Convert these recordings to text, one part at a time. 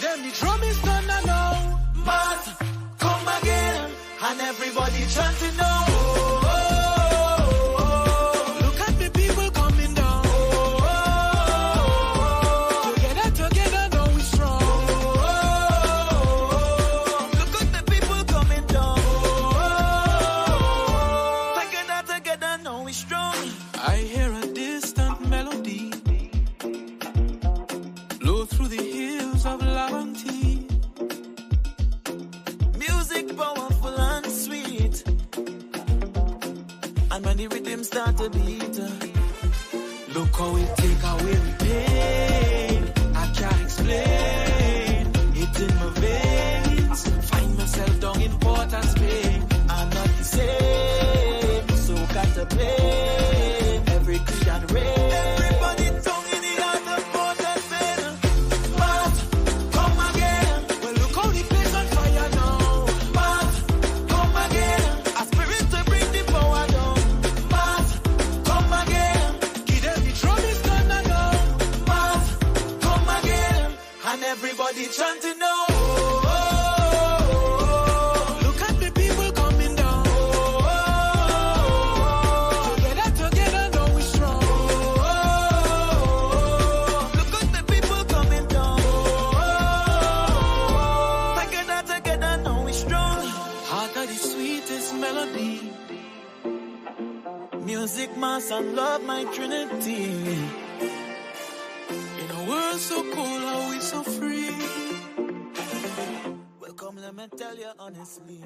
them the drum is gonna know. Mass, come again, and everybody chanting now. Look at the people coming down. Together, now we strong. Look at the people coming down. Together, now we strong. I hear a distant melody blow through the hills of Lavanti. Music powerful and sweet, and when the rhythm start to beat, look how it take away the pain. I can't explain it in my veins. Find myself down in Port of Spain. I'm not the same, so got to play every creed and race. Everybody tongue in the heart of Port of Spain. But come again. Well, look how the place on fire now. But come again. A spirit to bring the power down. But come again. Give them the drum is gonna go. But come again. And everybody chanting now. Look at the people coming down. Together, now we strong. Look at the people coming down. Together, now we strong. Heart of the sweetest melody. Music, mass, and love, my trinity. In a world so cold, are we so free? Welcome, let me tell you honestly.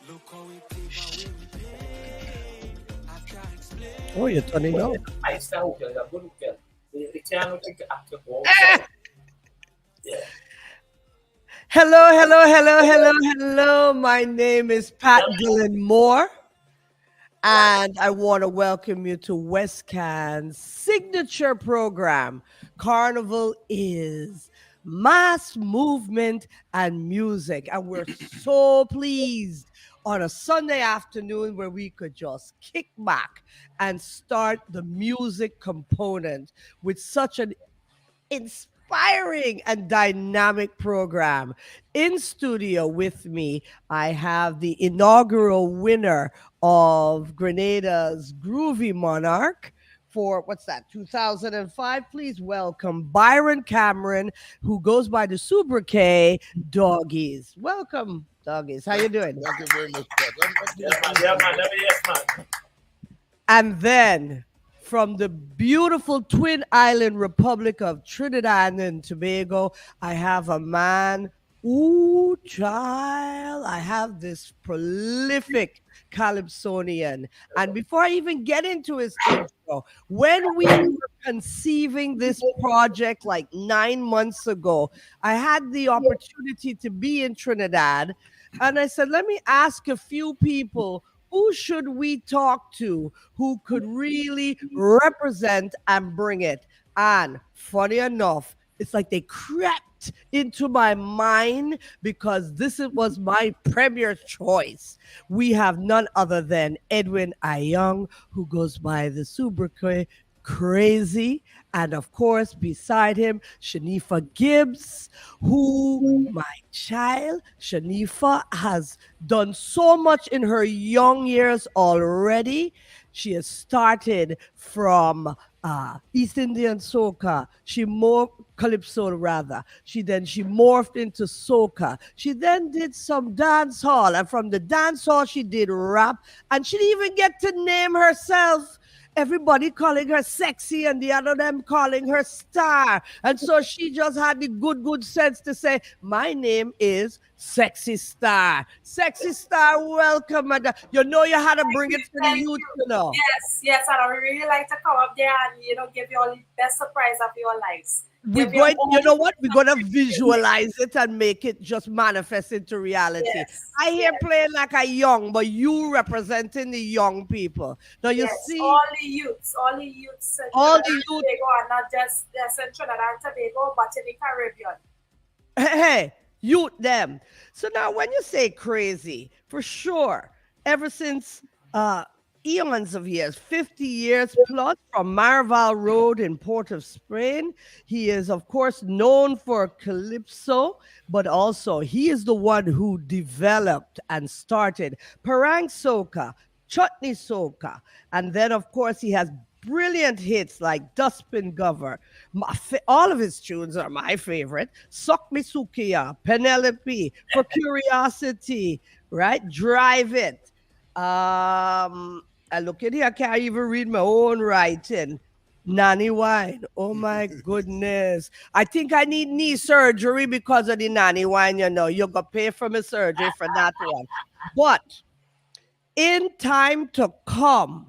Look how we take away the pain. I can't explain. Oh, you're turning up. I still feel that good girl. The channel take after ball. Yeah. Hello. My name is Pat Dillon Moore, and I want to welcome you to West Can's signature program. Carnival is mass movement and music, and we're so pleased on a Sunday afternoon where we could just kick back and start the music component with such an inspiring and dynamic program. In studio with me, I have the inaugural winner of Grenada's Groovy Monarch for, 2005. Please welcome Byron Cameron, who goes by the sobriquet Doggies. Welcome, Doggies. How you doing? Thank you very much, Pat. Yeah, man. Yes, man. And then from the beautiful Twin Island Republic of Trinidad and Tobago, I have a man. Ooh, child, I have this prolific Calypsonian. And before I even get into his intro, when we were conceiving this project like 9 months ago, I had the opportunity to be in Trinidad. And I said, let me ask a few people, who should we talk to who could really represent and bring it? And funny enough, it's like they crept into my mind because was my premier choice. We have none other than Edwin Ayong, who goes by the sobriquet Crazy, and of course beside him Shanifa Gibbs, who, my child, Shanifa has done so much in her young years already. She has started from East Indian soca. Calypso rather. She morphed into soca. She then did some dance hall, and from the dance hall she did rap, and she didn't even get to name herself. Everybody calling her sexy and the other them calling her star. And so she just had the good sense to say, my name is Sexy Star. Sexy Star, welcome. You know you had to bring it to the youth, you know. Yes, and I would really like to come up there and, give you all the best surprise of your lives. You know what? We're going to visualize it and make it just manifest into reality. Yes, I hear playing like a young, but you representing the young people. Now you see all the youths are not just in Trinidad and Tobago, but in the Caribbean. Hey, youth them. So now when you say crazy, for sure, ever since eons of years, 50 years plus, from Marval Road in Port of Spain. He is, of course, known for Calypso, but also he is the one who developed and started Parang Soca, Chutney Soca. And then, of course, he has brilliant hits like Dustbin Gover. All of his tunes are my favorite. Sok Me Sukiya, Penelope, For Curiosity, right? Drive It. I look at here, I can't even read my own writing. Nanny wine. Oh my goodness. I think I need knee surgery because of the nanny wine, you know. You got to pay for my surgery for that one. But in time to come,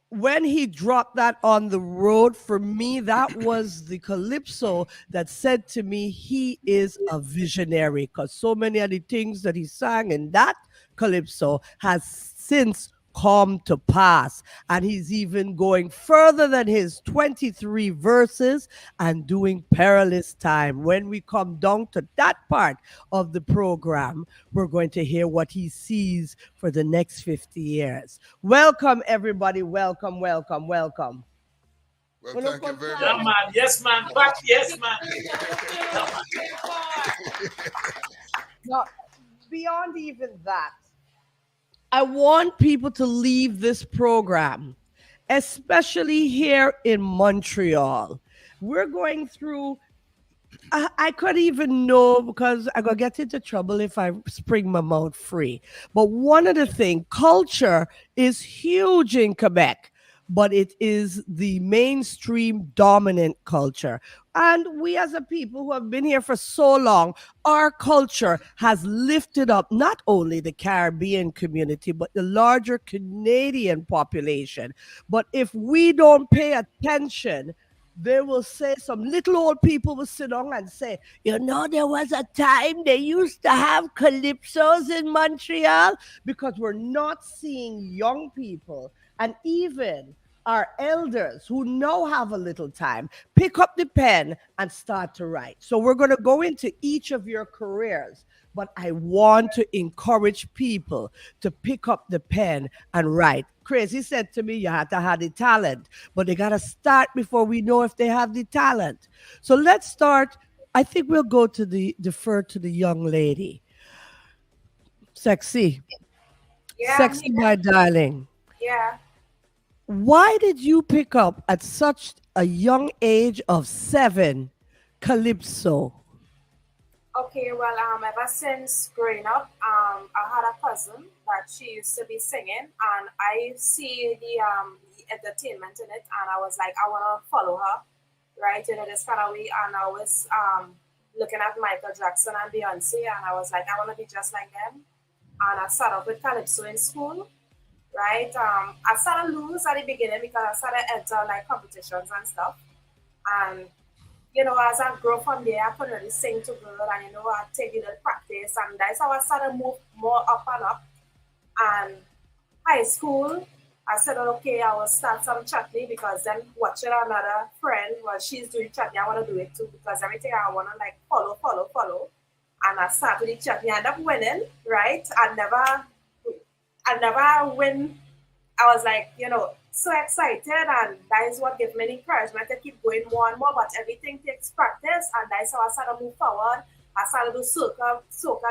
when he dropped that on the road, for me, that was the Calypso that said to me, he is a visionary, because so many of the things that he sang in that Calypso has since come to pass. And he's even going further than his 23 verses and doing Perilous Time. When we come down to that part of the program, we're going to hear what he sees for the next 50 years. Welcome, everybody. Welcome, welcome, welcome. Well, thank you very Yeah, much. man. Yes, man. But yes, man. Now, beyond even that, I want people to leave this program, especially here in Montreal. We're going through, I could even know, because I could get into trouble if I spring my mouth free. But one of the things, culture is huge in Quebec, but it is the mainstream dominant culture. And we, as a people who have been here for so long, our culture has lifted up not only the Caribbean community, but the larger Canadian population. But if we don't pay attention, they will say, some little old people will sit down and say, you know, there was a time they used to have calypsos in Montreal, because we're not seeing young people and even our elders who now have a little time pick up the pen and start to write. So we're going to go into each of your careers, but I want to encourage people to pick up the pen and write. Crazy said to me, you have to have the talent, but they got to start before we know if they have the talent. So let's start. I think we'll go to defer to the young lady. Sexy. Yeah, Sexy, my darling. yeah. Why did you pick up at such a young age of 7 Calypso? Okay, well, ever since growing up, I had a cousin that she used to be singing, and I see the entertainment in it, and I was like, I want to follow her, right? You know, this kind of way, and I was looking at Michael Jackson and Beyonce, and I was like, I want to be just like them, and I started off with Calypso in school, right? I started lose at the beginning because I started enter like competitions and stuff, and you know, as I grow from there, I could really sing to girl, and you know, I take a little practice, and that's how I started move more up and up. And high school, I said, okay, I will start some chutney, because then watching another friend, well, she's doing chutney, I want to do it too, because everything I want to like follow. And I started with the chutney, I ended up winning, right? I never win. I was like, you know, so excited, and that is what gave me the encouragement to keep going more and more. But everything takes practice, and that's how I started to move forward. I started to do soca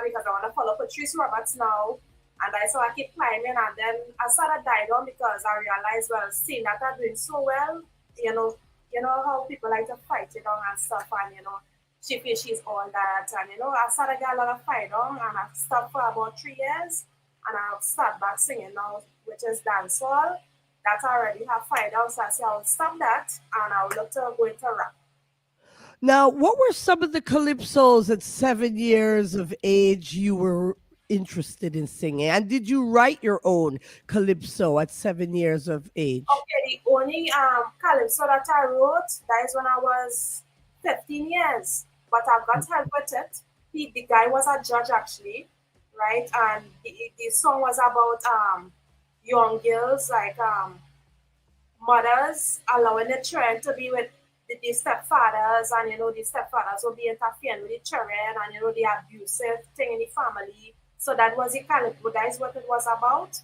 because I want to follow Patrice Roberts now, and that's how I keep climbing. And then I started dying down because I realized, well, seeing that I'm doing so well, you know how people like to fight it on and stuff, and you know, she feels she's all that, and you know, I started getting a lot of fight on, and I stopped for about 3 years, and I'll start back singing now, which is dancehall. That I already have fired out, so I say I'll stop that, and I'll look to go into rap. Now, what were some of the calypsos at 7 years of age you were interested in singing? And did you write your own calypso at 7 years of age? Okay, the only calypso that I wrote, that is when I was 15 years, but I got help with it. The guy was a judge actually, right? And the song was about young girls, like mothers allowing the children to be with the stepfathers, and you know, the stepfathers will be interfering with the children, and you know, the abusive thing in the family. So that was the calypso, that is what it was about.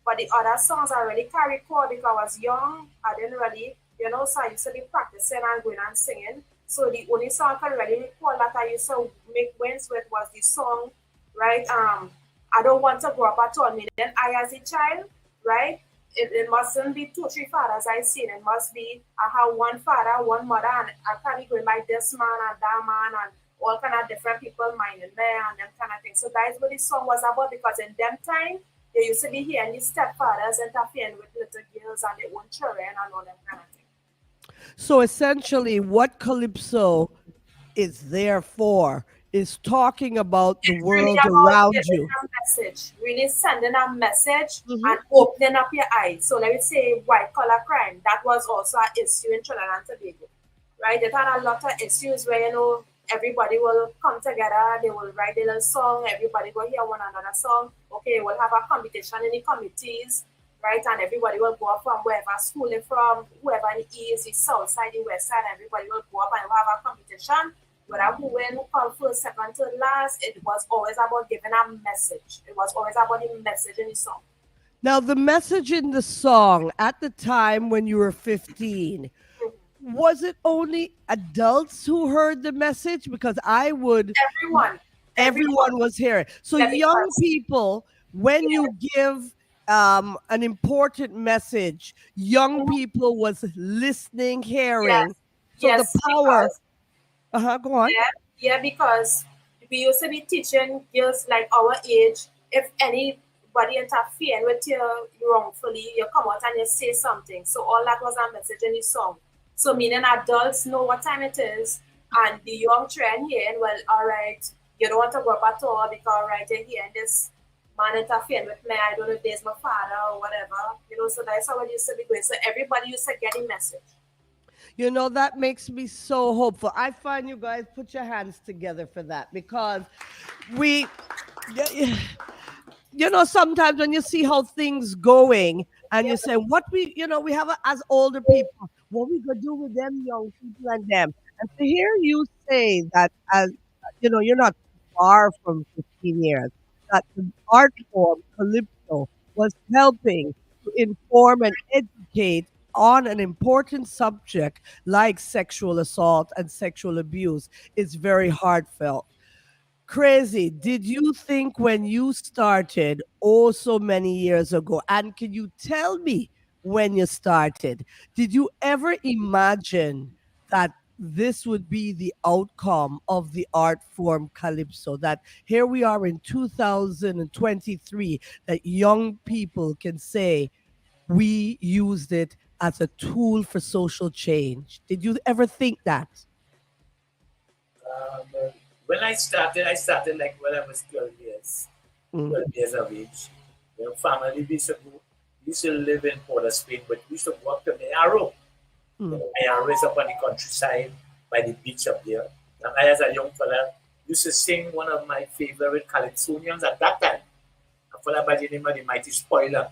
But the other songs I really carry chord because I was young. I didn't really, so I used to be practicing and going and singing. So the only song I can really recall that I used to make wins with was the song, right? I don't want to grow up at all. Meaning I as a child, right? It mustn't be 2, 3 fathers I seen. It must be I have one father, one mother, and I can't be going by this man and that man and all kind of different people minding there and them kind of things. So that is what the song was about because in them time, they used to be hearing the stepfathers interfering with little girls and their own children and all that kind of thing. So essentially, what Calypso is there for is talking about the world around you. Really sending a message and opening up your eyes. So let me say white collar crime. That was also an issue in Trinidad and Tobago. Right? It had a lot of issues where, everybody will come together, they will write a little song, everybody will hear one another song. Okay, we'll have a competition in the committees, right? And everybody will go up from wherever school they're from, whoever it is, the south side, the west side, everybody will go up and we'll have a competition. Whether who win, who come first, second, third, last, it was always about giving a message. It was always about the message in the song. Now, the message in the song at the time when you were 15, was it only adults who heard the message? Because everyone was hearing. So young people, when you give an important message, young people was listening, hearing. So the power. Go on. Yeah, because we used to be teaching girls like our age, if anybody interfere with you wrongfully, you come out and you say something. So all that was a message in the song. So meaning adults know what time it is, and the young trend here, well, all right, you don't want to go up at all because, all right, you're here and this man interfering with me, I don't know if there's my father or whatever, so that's how it used to be going. So everybody used to get a message. That makes me so hopeful. I find you guys put your hands together for that because sometimes when you see how things going and you say, what we have as older people, what we gonna do with them young people and them. And to hear you say that, as you're not far from 15 years, that the art form Calypso was helping to inform and educate on an important subject like sexual assault and sexual abuse is very heartfelt. Crazy, did you think when you started so many years ago, and can you tell me when you started, did you ever imagine that this would be the outcome of the art form Calypso? That here we are in 2023, that young people can say, we used it as a tool for social change. Did you ever think that? When I started like when I was 12 years, 12 years of age. Family, we used to live in Port of Spain, but we used to walk to the Arrow. Arrow is up on the countryside by the beach up there. And I, as a young fella, used to sing one of my favorite Calypsonians at that time. A fella by the name of the Mighty Spoiler.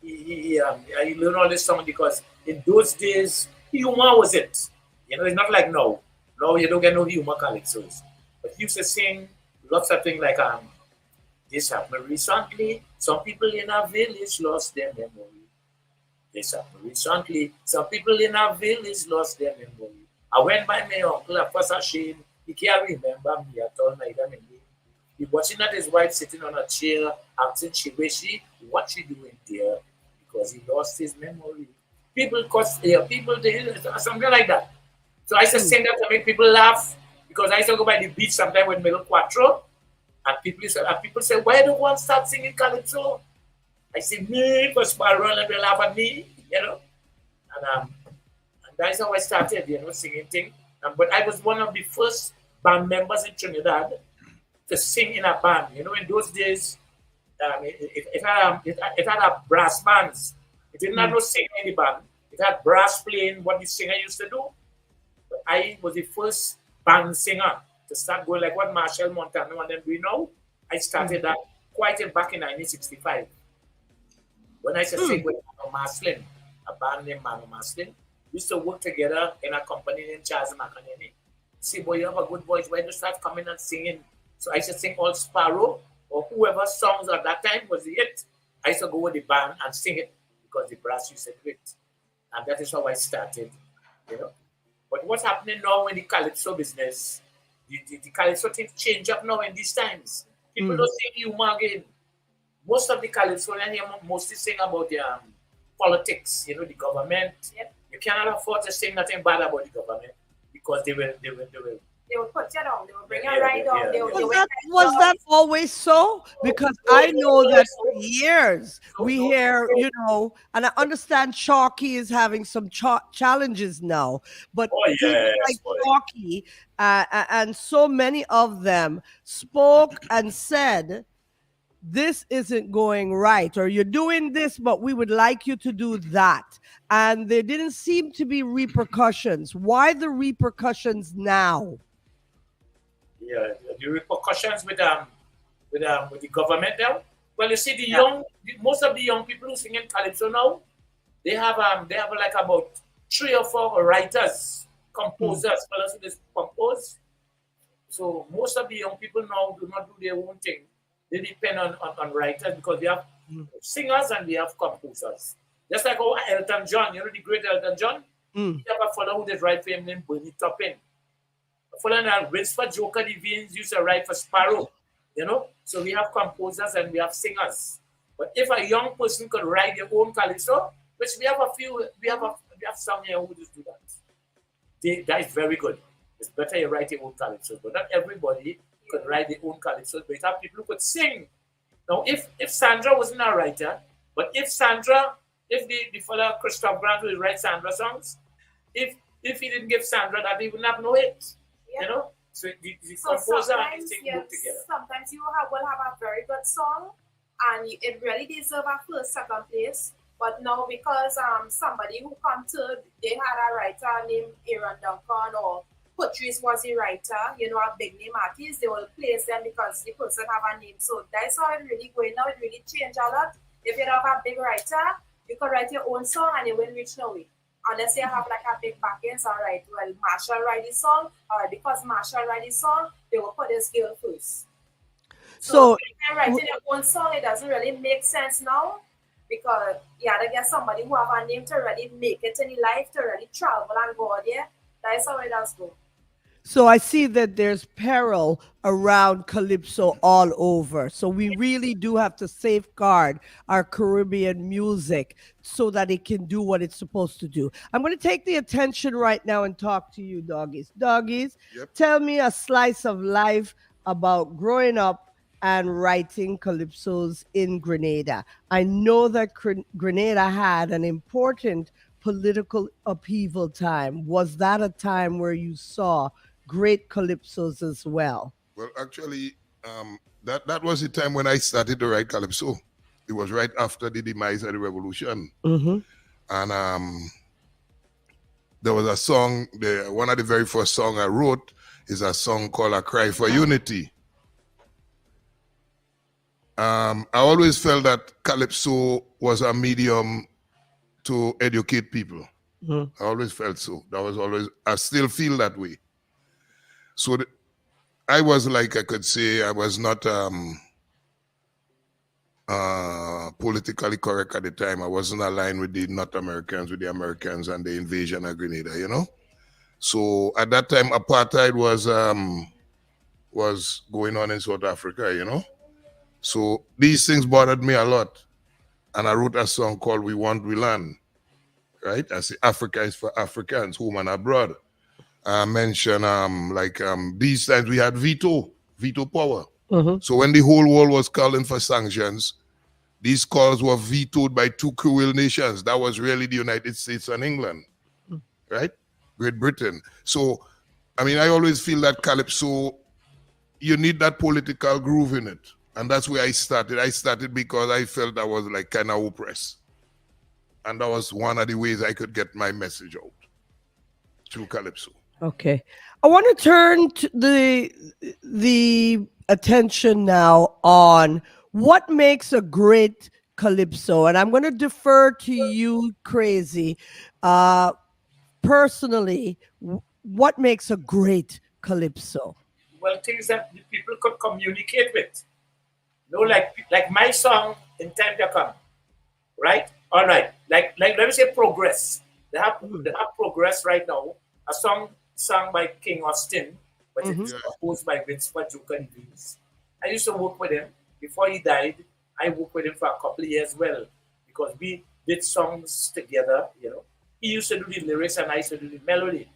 I learned all this song because in those days, humor was it. It's not like now. Now you don't get no humor Calypsos. But he used to sing lots of things like this happened recently. Some people in our village lost their memory. This happened recently. Some people in our village lost their memory. I went by my uncle, I was ashamed. He can't remember me at all. He watching at his wife sitting on a chair, asking what she doing there? Because he lost his memory. People something like that. So I used to sing that to make people laugh because I used to go by the beach sometime with Middle Quattro, and people say, why don't one start singing Calypso? I say, me, because Sparrow and they laugh at me, And that's how I started, singing thing. But I was one of the first band members in Trinidad to sing in a band. In those days, it had a brass bands. It didn't have no singing in the band. It had brass playing what the singer used to do. But I was the first band singer to start going like what Marshall Montano and them do now. I started that quite back in 1965. When I used to sing with Mano Maslin, a band named Mano Maslin, we used to work together in a company named Charles McAnany. See, boy, you have a good voice. Why don't you start coming and singing? So I used to sing all Sparrow, or whoever songs at that time was the hit, I used to go with the band and sing it because the brass used to do it. And that is how I started, you know. But what's happening now in the Calypso business, the Calypso things change up now in these times. People don't sing humor again. Most of the Calypsonians here mostly sing about the politics, you know, the government. Yep. You cannot afford to sing nothing bad about the government because they will They will put you down. They will bring you Yeah, right down. yeah, They yeah. will Was that always so? Because I know that for years we hear, you know, and I understand Chalky is having some challenges now, but Oh, people yes, like boy. Chalky and so many of them spoke and said, this isn't going right, or you're doing this, but we would like you to do that. And there didn't seem to be repercussions. Why the repercussions now? Yeah, the repercussions with the government now. Well, you see, most of the young people who sing in Calypso now, they have like about 3 or 4 writers, composers, fellows who just compose. So most of the young people now do not do their own thing. They depend on writers because they have singers and they have composers. Just like our Elton John, you know the great Elton John? He have a fellow who did write for him named Bernie Taupin. A fellow named Winsford Joker Devines used to write for Sparrow, you know? So we have composers and we have singers. But if a young person could write their own calypso, which we have some here who just do that. That is very good. It's better you write your own calypso, but not everybody could write their own calypso, but you have people who could sing. Now, if Sandra wasn't a writer, but if the fellow Christoph Grant will write Sandra songs, if he didn't give Sandra that, he wouldn't have no hits, you know? So the composer and the thing work together. Sometimes you will have a very good song, and it really deserves a first, second place. But now because somebody who come to, they had a writer named Aaron Duncan or Patrice was a writer, you know, a big name artist, they will place them because the person have a name. So that's how it really going now. It really changed a lot. If you have a big writer, you can write your own song and it will reach nowhere. Unless you have like a big backend, all right, well, Marshall write the song, or because Marshall write the song, they will put this girl first. So if you're writing your own song, it doesn't really make sense now because you have to get somebody who have a name to really make it in life, to really travel and go there. That's how it does go. So I see that there's peril around Calypso all over. So we really do have to safeguard our Caribbean music so that it can do what it's supposed to do. I'm going to take the attention right now and talk to you, doggies. Doggies, tell me a slice of life about growing up and writing calypsos in Grenada. I know that Grenada had an important political upheaval time. Was that a time where you saw great calypsos as well? Well, actually, that was the time when I started to write calypso. It was right after the demise of the revolution. And there was a song, one of the very first songs I wrote is a song called A Cry for Unity. I always felt that calypso was a medium to educate people. I always felt so. I still feel that way. So I was like, I could say I was not politically correct at the time. I wasn't aligned with the North Americans, with the Americans and the invasion of Grenada, you know? So at that time, apartheid was going on in South Africa, you know? So these things bothered me a lot. And I wrote a song called We Want We Land, right? I say Africa is for Africans, home and abroad. I mentioned these times we had veto power. So when the whole world was calling for sanctions, these calls were vetoed by 2 cruel nations. That was really the United States and England, right? Great Britain. So, I mean, I always feel that calypso, you need that political groove in it. And that's where I started. I started because I felt I was like kind of oppressed. And that was one of the ways I could get my message out through calypso. Okay. I want to turn to the attention now on what makes a great calypso. And I'm going to defer to you, Crazy. Personally, what makes a great calypso? Well, things that the people could communicate with. No, like my song In Time to Come, right? All right. Like let me say Progress. They have Progress right now. A song sung by King Austin, but it's composed by Vince Joker Vince. I used to work with him before he died. I worked with him for a couple of years, well, because we did songs together. You know, he used to do the lyrics and I used to do the melody.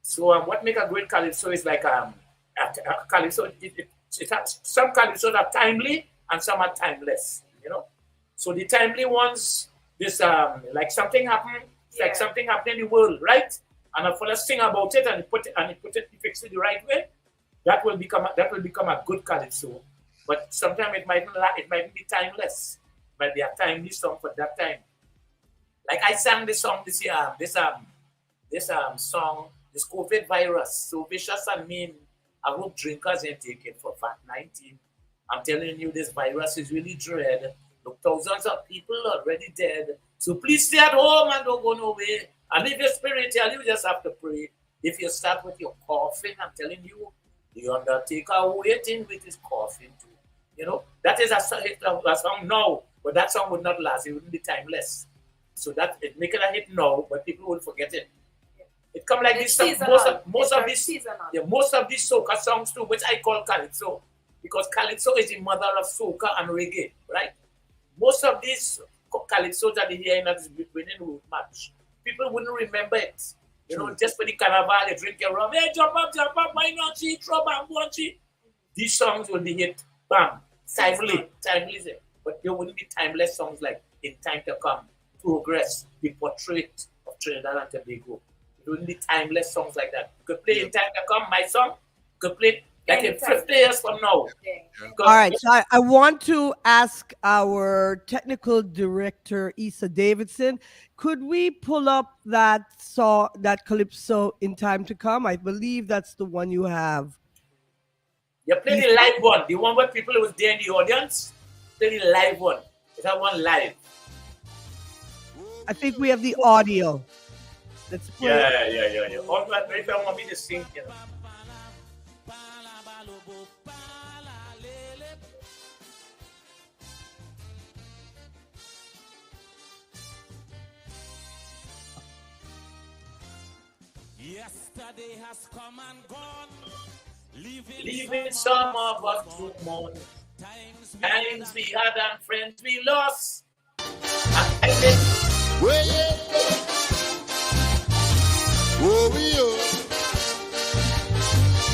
So what make a great calypso is like a calypso. It has, some calypsos are timely and some are timeless. You know, so the timely ones, this like something happened, like something happened in the world, right? And a fella sing about it and he fix it the right way. That will become a good calypso. But sometimes it might be timeless. It might be a timely song for that time. Like I sang this song this year, this song, this COVID virus, so vicious and mean. I hope drinkers ain't take it for VAT-19. I'm telling you, this virus is really dread. Look, thousands of people are already dead. So please stay at home and don't go nowhere. And if your spirit tell you, just have to pray. If you start with your coughing, I'm telling you, the Undertaker waiting with his coughing too. You know, that is a song now, but that song would not last. It wouldn't be timeless. So that it make it a hit now, but people will forget it. It come like this. Most of these soca songs too, which I call calypso, because calypso is the mother of soca and reggae, right? Most of these calypsos that they hear in that winning road match, people wouldn't remember it. You know, just for the carnival, you drink your rum, hey, jump up, why not see, throw bam, these songs will be hit, bam, timely, but they wouldn't be timeless songs like In Time to Come, Progress, The Portrait of Trinidad and Tobago. It wouldn't be timeless songs like that. You could play In Time to Come, my song, you could play like in 50 years from now. All right, so I want to ask our technical director, Issa Davidson, could we pull up that song, that Calypso In Time to Come? I believe that's the one you have. You play the live one, the one where people was there in the audience. Play the live one. Is that one live? I think we have the audio. Let's play. Yeah. All that, if I want me to sing, you know. Yesterday has come and gone, leaving some of us to mourn. Times we had and friends we lost. I said,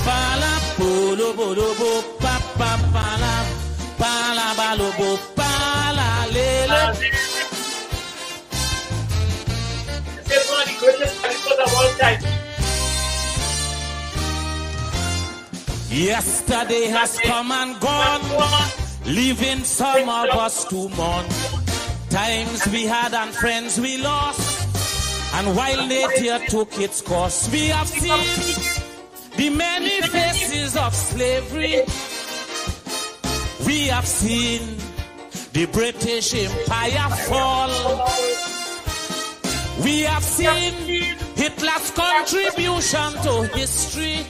Pala polo bolo bo pa pa pala pala balo bo pala lele. It's one of the greatest calypsos of all time. Yesterday has come and gone, leaving some of us to mourn. Times we had and friends we lost, and while nature took its course, we have seen the many faces of slavery. We have seen the British Empire fall. We have seen Hitler's contribution to history.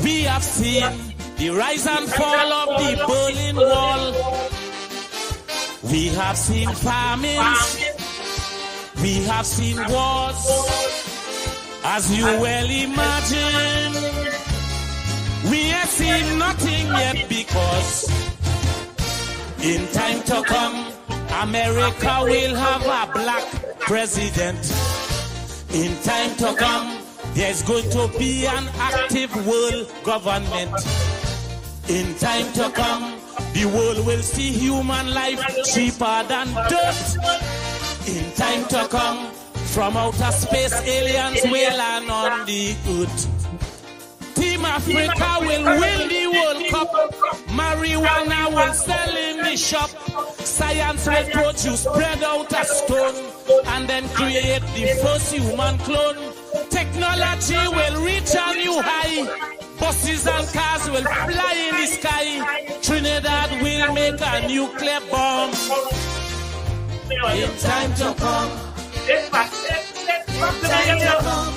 We have seen the rise and fall of the Berlin Wall. We have seen famines. We have seen wars. As you well imagine, we have seen nothing yet, because in time to come, America will have a black president. In time to come, there's going to be an active world government. In time to come, the world will see human life cheaper than dirt. In time to come, from outer space, aliens will land on the earth. Team Africa will win the World Cup. Marijuana will sell in the shop. Science will produce bread out of stone and then create the first human clone. Technology will reach a new high. Buses and cars will fly in the sky. Trinidad will make a nuclear bomb. In time to come. In time to come.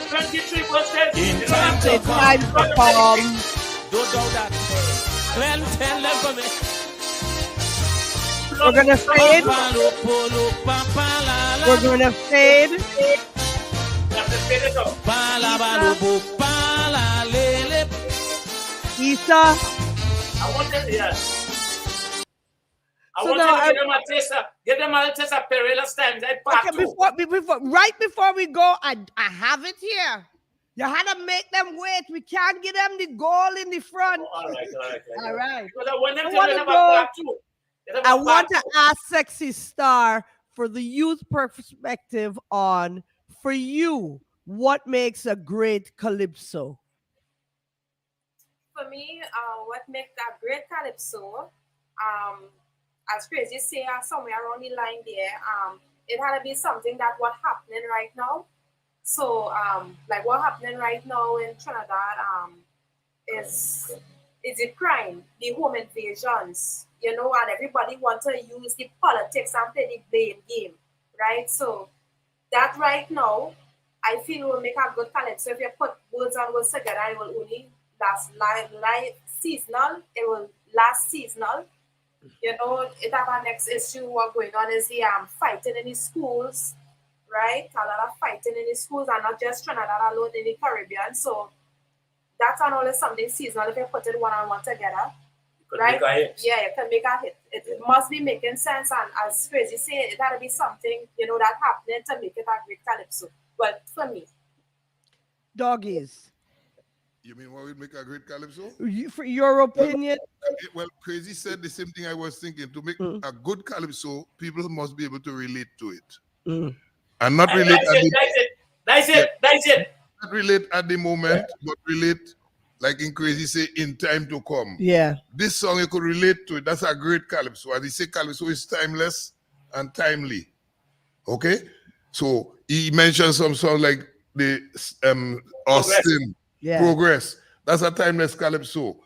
23%. In time to come. Time to come. Don't doubt that. We're gonna fade. We're gonna fade. Isa. I want them, yes. I So want now them to get them a taste of perilous times. Part Okay, two. before we go, I have it here. You had to make them wait. We can't give them the goal in the front. Oh, all right. All right. Because I want them I to wanna have a go- part two. I want to ask Sexy Star for the youth perspective on, for you, what makes a great Calypso? For me, what makes a great Calypso, as Crazy say, somewhere around the line there, it had to be something that was happening right now. So, like what happening right now in Trinidad, is the crime, the home invasions, and everybody wants to use the politics and play the blame game, right? So that right now, I feel will make a good Calypso. If you put words and words together, it will only last seasonal. It will last seasonal. It have our next issue. What going on is the fighting in the schools, right? A lot of fighting in the schools, and not just Trinidad alone, in the Caribbean. So that's not only something seasonal if you put it one-on-one together. Right? Yeah, you can make a hit. It must be making sense, and as Crazy say, it had to be something, that happening to make it a great Calypso. Well, for me. Doggies. You mean what would make a great Calypso? For your opinion? Well, Crazy said the same thing I was thinking. To make a good Calypso, people must be able to relate to it. And not relate That's it. Not relate at the moment, but relate, like in Crazy say, in time to come. Yeah. This song you could relate to it. That's a great Calypso. As he say, Calypso is timeless and timely. Okay? So he mentioned some songs like the Austin Progress. That's a timeless Calypso.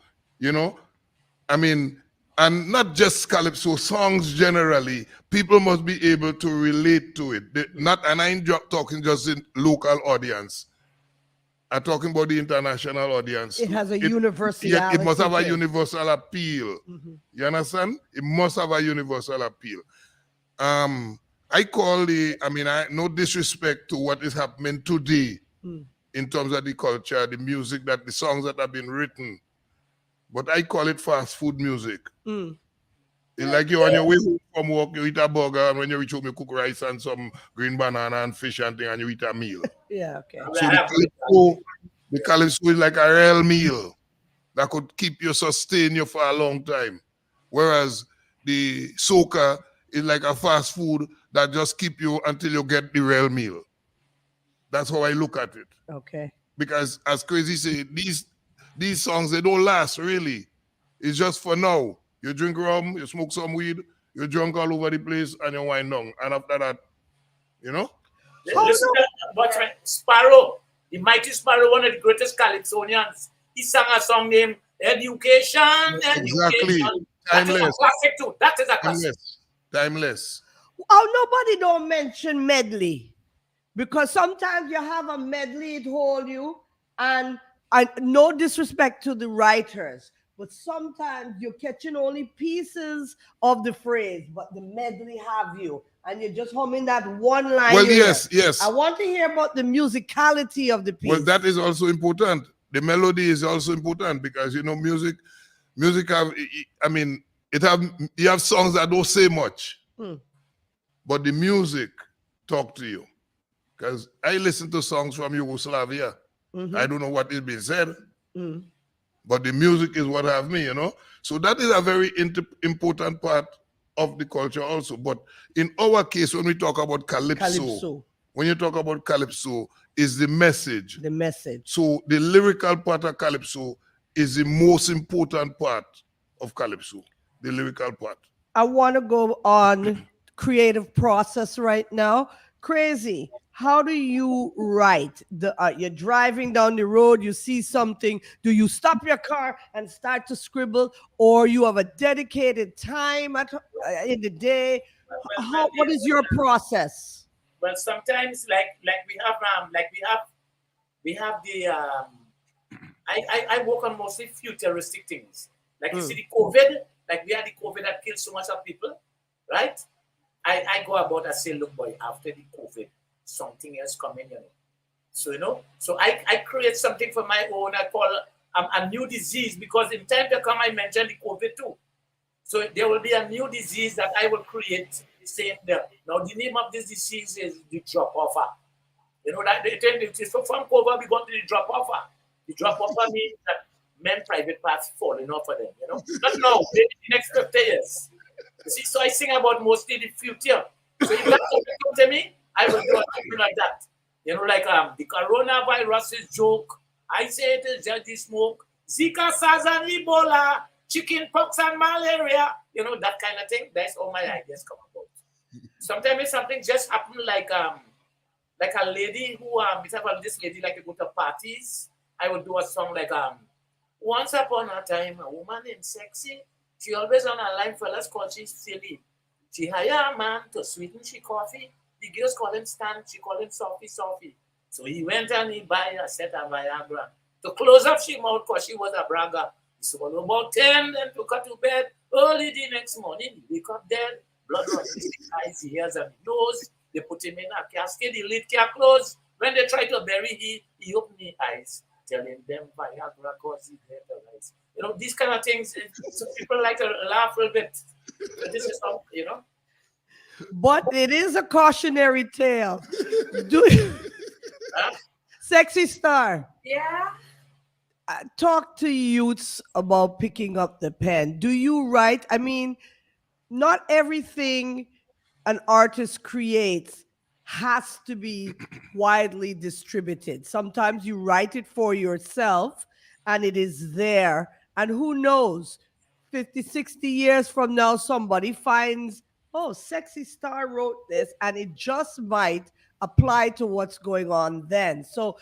I mean, and not just Calypso, songs generally, people must be able to relate to it. And I ain't talking just in local audience. I'm talking about the international audience. It has a universality. Yeah, it must have a universal appeal. You understand? It must have a universal appeal. I no disrespect to what is happening today in terms of the culture, the music, the songs that have been written. But I call it fast food music. It's like you're on your way home from work, you eat a burger, and when you reach home, you cook rice and some green banana and fish and thing, and you eat a meal. Yeah, okay. So the Calypso is like a real meal that could keep you, sustain you for a long time. Whereas the soca is like a fast food that just keep you until you get the real meal. That's how I look at it. Okay. Because as Crazy say, these songs, they don't last really. It's just for now. You drink rum, you smoke some weed, you're drunk all over the place, and you wind down. And after that, Listen, but Sparrow, the mighty Sparrow, one of the greatest Calypsonians, he sang a song named Education. Exactly. That is a classic too. That is a classic. Timeless. Oh, nobody don't mention medley. Because sometimes you have a medley, it hold you, and no disrespect to the writers, but sometimes you're catching only pieces of the phrase, but the medley have you, and you're just humming that one line. Well, yes. I want to hear about the musicality of the piece. Well, that is also important. The melody is also important because, music have, you have songs that don't say much, but the music talk to you. Because I listen to songs from Yugoslavia. I don't know what is being said, but the music is what have me, So that is a very important part of the culture also. But in our case, when we talk about Calypso, when you talk about Calypso, is the message. The message. So the lyrical part of Calypso is the most important part of Calypso, the lyrical part. I want to go on creative process right now. Crazy. How do you write? You're driving down the road, you see something. Do you stop your car and start to scribble, or you have a dedicated time in the day? What is your process? Well, sometimes we have the I work on mostly futuristic things. Like you see the COVID, like we had the COVID that killed so much of people, right? I go about and say, look, boy, after the COVID, something else coming, So, so I create something for my own. I call a new disease, because in time to come, I mentioned the COVID too. So there will be a new disease that I will create. Saying there. Now the name of this disease is the drop offer. That it is from COVID we go to the drop offer. The drop offer means that men private parts falling off for them. Not now, maybe the next 50 years. You see, so I sing about mostly the future. So if that come to me, I will do something like that. Like the coronavirus is joke. I say it is just the smoke. Zika, SARS, and Ebola, chicken pox and malaria. That kind of thing. That's all my ideas come about. Sometimes something just happen like a lady who this lady like to go to parties. I would do a song like once upon a time a woman named Sexy. She always on a line fellas called she silly. She hire a man to sweeten she coffee. The girls call him Stan, she call him Sophie. So he went and he buy a set of Viagra to close up she mouth because she was a bragger. He swallowed about 10 and took her to bed. Early the next morning, he wake up dead. Blood runs in his eyes, ears, and nose. They put him in a casket, the lid can close. When they try to bury he opened his eyes, telling them Viagra cause he dead arise. These kind of things, so people like to laugh a little bit. But this is how, But it is a cautionary tale. Sexy Star. Yeah. Talk to youths about picking up the pen. Do you write? I mean, not everything an artist creates has to be widely distributed. Sometimes you write it for yourself and it is there. And who knows, 50, 60 years from now, somebody finds, oh, Sexy Star wrote this, and it just might apply to what's going on then. So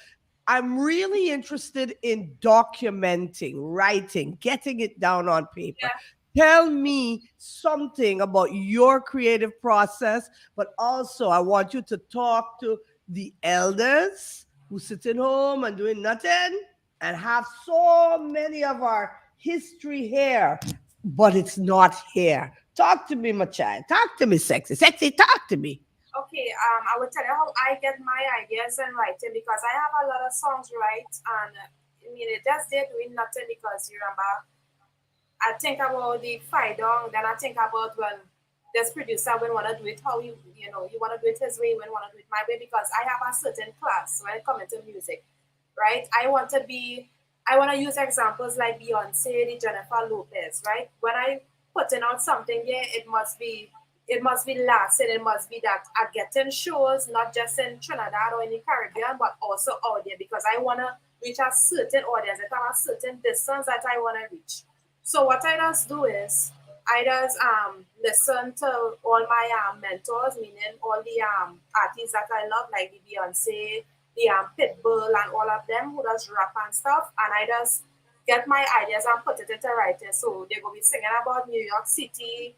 I'm really interested in documenting, writing, getting it down on paper. Yeah. Tell me something about your creative process, but also I want you to talk to the elders who sitting home and doing nothing and have so many of our history here, but it's not here. Talk to me, my child. Talk to me, Sexy. Sexy, talk to me. Okay, I will tell you how I get my ideas in writing, because I have a lot of songs, right? And it just they're doing nothing, because you remember, I think about the fight down, then I think about, well, this producer will want to do it how you want to do it his way, you want to do it my way, because I have a certain class when it comes to music, right? I want to use examples like Beyonce, the Jennifer Lopez, right? When I putting out something, it must be lasting. It must be that I get in shows, not just in Trinidad or in the Caribbean, but also out there, because I want to reach a certain audience. I have a certain distance that I want to reach. So what I just do is I just listen to all my mentors, meaning all the artists that I love, like the Beyonce, the Pitbull, and all of them who does rap and stuff, and I just get my ideas and put it into writing. So they're going to be singing about New York City.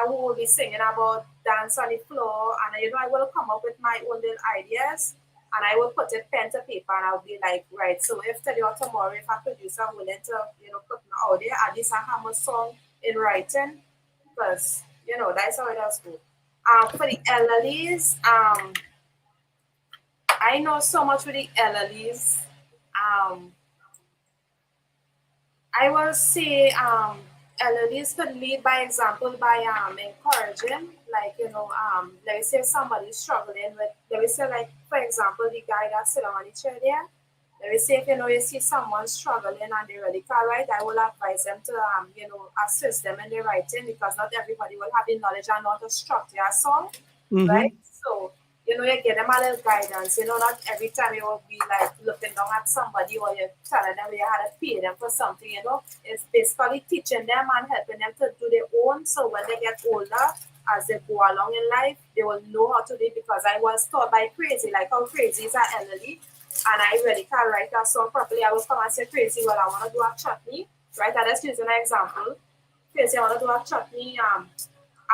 Who will be singing about dance on the floor, and I will come up with my own little ideas, and I will put it pen to paper, and I'll be like, right, so if today or tomorrow, if a producer willing to, put me out there, at least I have a song in writing, because, that's how it does go. For the elderlies, I know so much with the elderlies. I will say, elderlies could lead by example by encouraging, like, let me say somebody's struggling with, let me say, like, for example, the guy that's sitting on the chair there, let me say, if you see someone struggling and they really can't write, I will advise them to, assist them in their writing, because not everybody will have the knowledge and not to structure a song, right? So, you get them a little guidance. Not every time you will be like looking down at somebody or you're telling them you had to pay them for something, It's basically teaching them and helping them to do their own. So when they get older, as they go along in life, they will know how to do it, because I was taught by Crazy, like how Crazy is an elderly, and I really can't write that song properly. I was come and say, Crazy, well, I want to do a chutney, right? I just use an example. Crazy, I want to do a chutney. I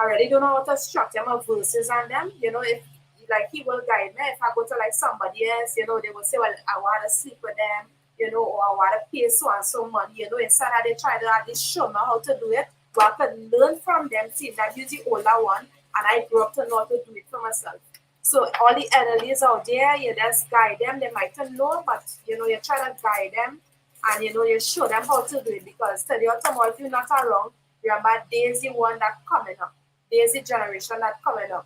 already don't know how to structure my verses on them, if like he will guide me. If I go to like somebody else, they will say, well, I want to sleep with them, or I want to pay so and so money, instead of they try to at least show me how to do it, but I could learn from them, see that you're the older one, and I grew up to know how to do it for myself. So all the elderlies out there, you just guide them. They might not know, but you try to guide them, and you show them how to do it, because today or tomorrow, if you're not around, remember there's the one that's coming up. There's the generation that's coming up.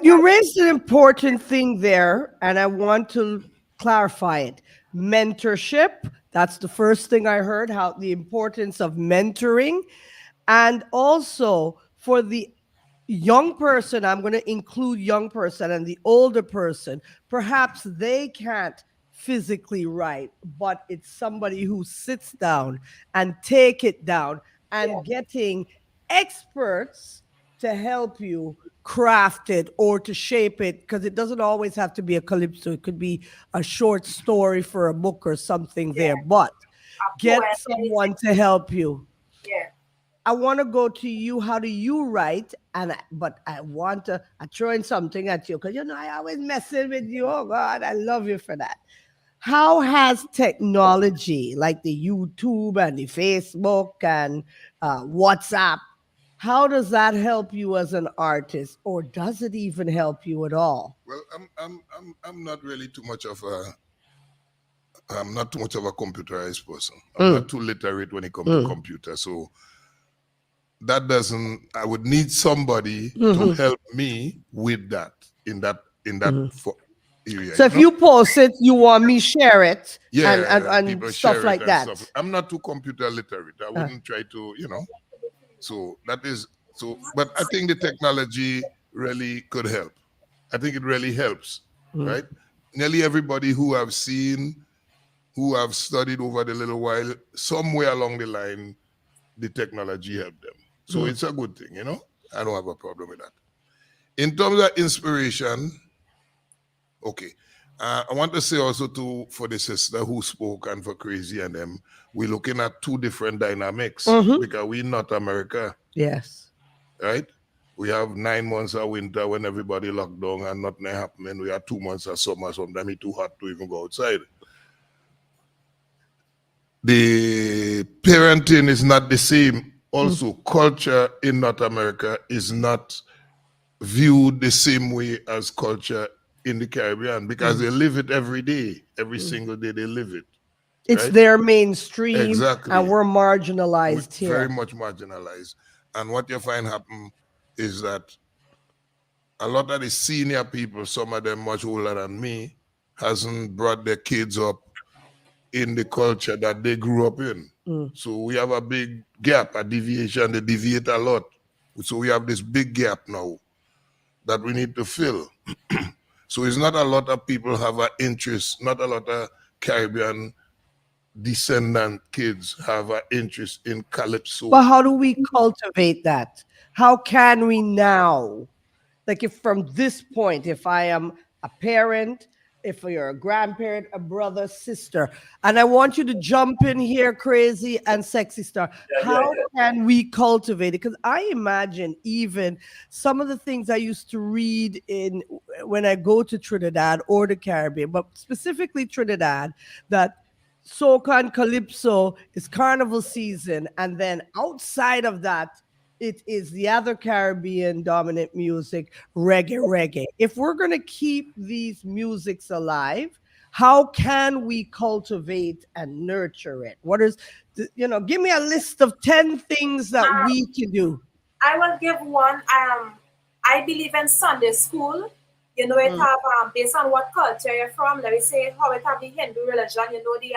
You raised an important thing there, and I want to clarify it. Mentorship, that's the first thing I heard, how the importance of mentoring. And also for the young person, I'm going to include young person and the older person. Perhaps they can't physically write, but it's somebody who sits down and take it down and getting experts to help you craft it or to shape it, because it doesn't always have to be a calypso. It could be a short story for a book or something there, but get someone to help you. Yeah. I want to go to you. How do you write? But I want to throw in something at you, because I always messing with you. Oh God, I love you for that. How has technology like the YouTube and the Facebook and WhatsApp, how does that help you as an artist, or does it even help you at all? Well, I'm not really too much of a I'm not too much of a computerized person. I'm not too literate when it comes to computer. So that doesn't, I would need somebody to help me with that in that area. So if you post it, you want me share it, and people stuff share like it that. and stuff. I'm not too computer literate. I wouldn't try to, So that is so. But I think the technology really could help. I think it really helps, right? Nearly everybody who I've seen, who I've studied over the little while, somewhere along the line, the technology helped them. So it's a good thing, I don't have a problem with that. In terms of inspiration, okay. I want to say also for the sister who spoke and for Crazy and them, we're looking at two different dynamics because we're not America. Yes. Right? We have 9 months of winter when everybody locked down and nothing happening. We have 2 months of summer, sometimes it's too hot to even go outside. The parenting is not the same. Also, culture in North America is not viewed the same way as culture in the Caribbean, because they live it every day. Every single day they live it. It's right? their mainstream, Exactly. and we're marginalized here. Very much marginalized. And what you find happen is that a lot of the senior people, some of them much older than me, hasn't brought their kids up in the culture that they grew up in. So we have a big gap, a deviation. They deviate a lot. So we have this big gap now that we need to fill. So it's not a lot of people have an interest, not a lot of Caribbean descendant kids have an interest in Calypso. But how do we cultivate that? How can we now? Like, if from this point, if I am a parent, if you're a grandparent, a brother, sister, and I want you to jump in here, Crazy and Sexy Star, how can we cultivate it? Because I imagine even some of the things I used to read when I go to Trinidad or the Caribbean, but specifically Trinidad, that soca and calypso is carnival season, and then outside of that, it is the other Caribbean dominant music, reggae. If we're going to keep these musics alive, how can we cultivate and nurture it? What is, give me a list of 10 things that we can do. I will give one. I believe in Sunday school. It have based on what culture you're from. Let me say how it have the Hindu religion. The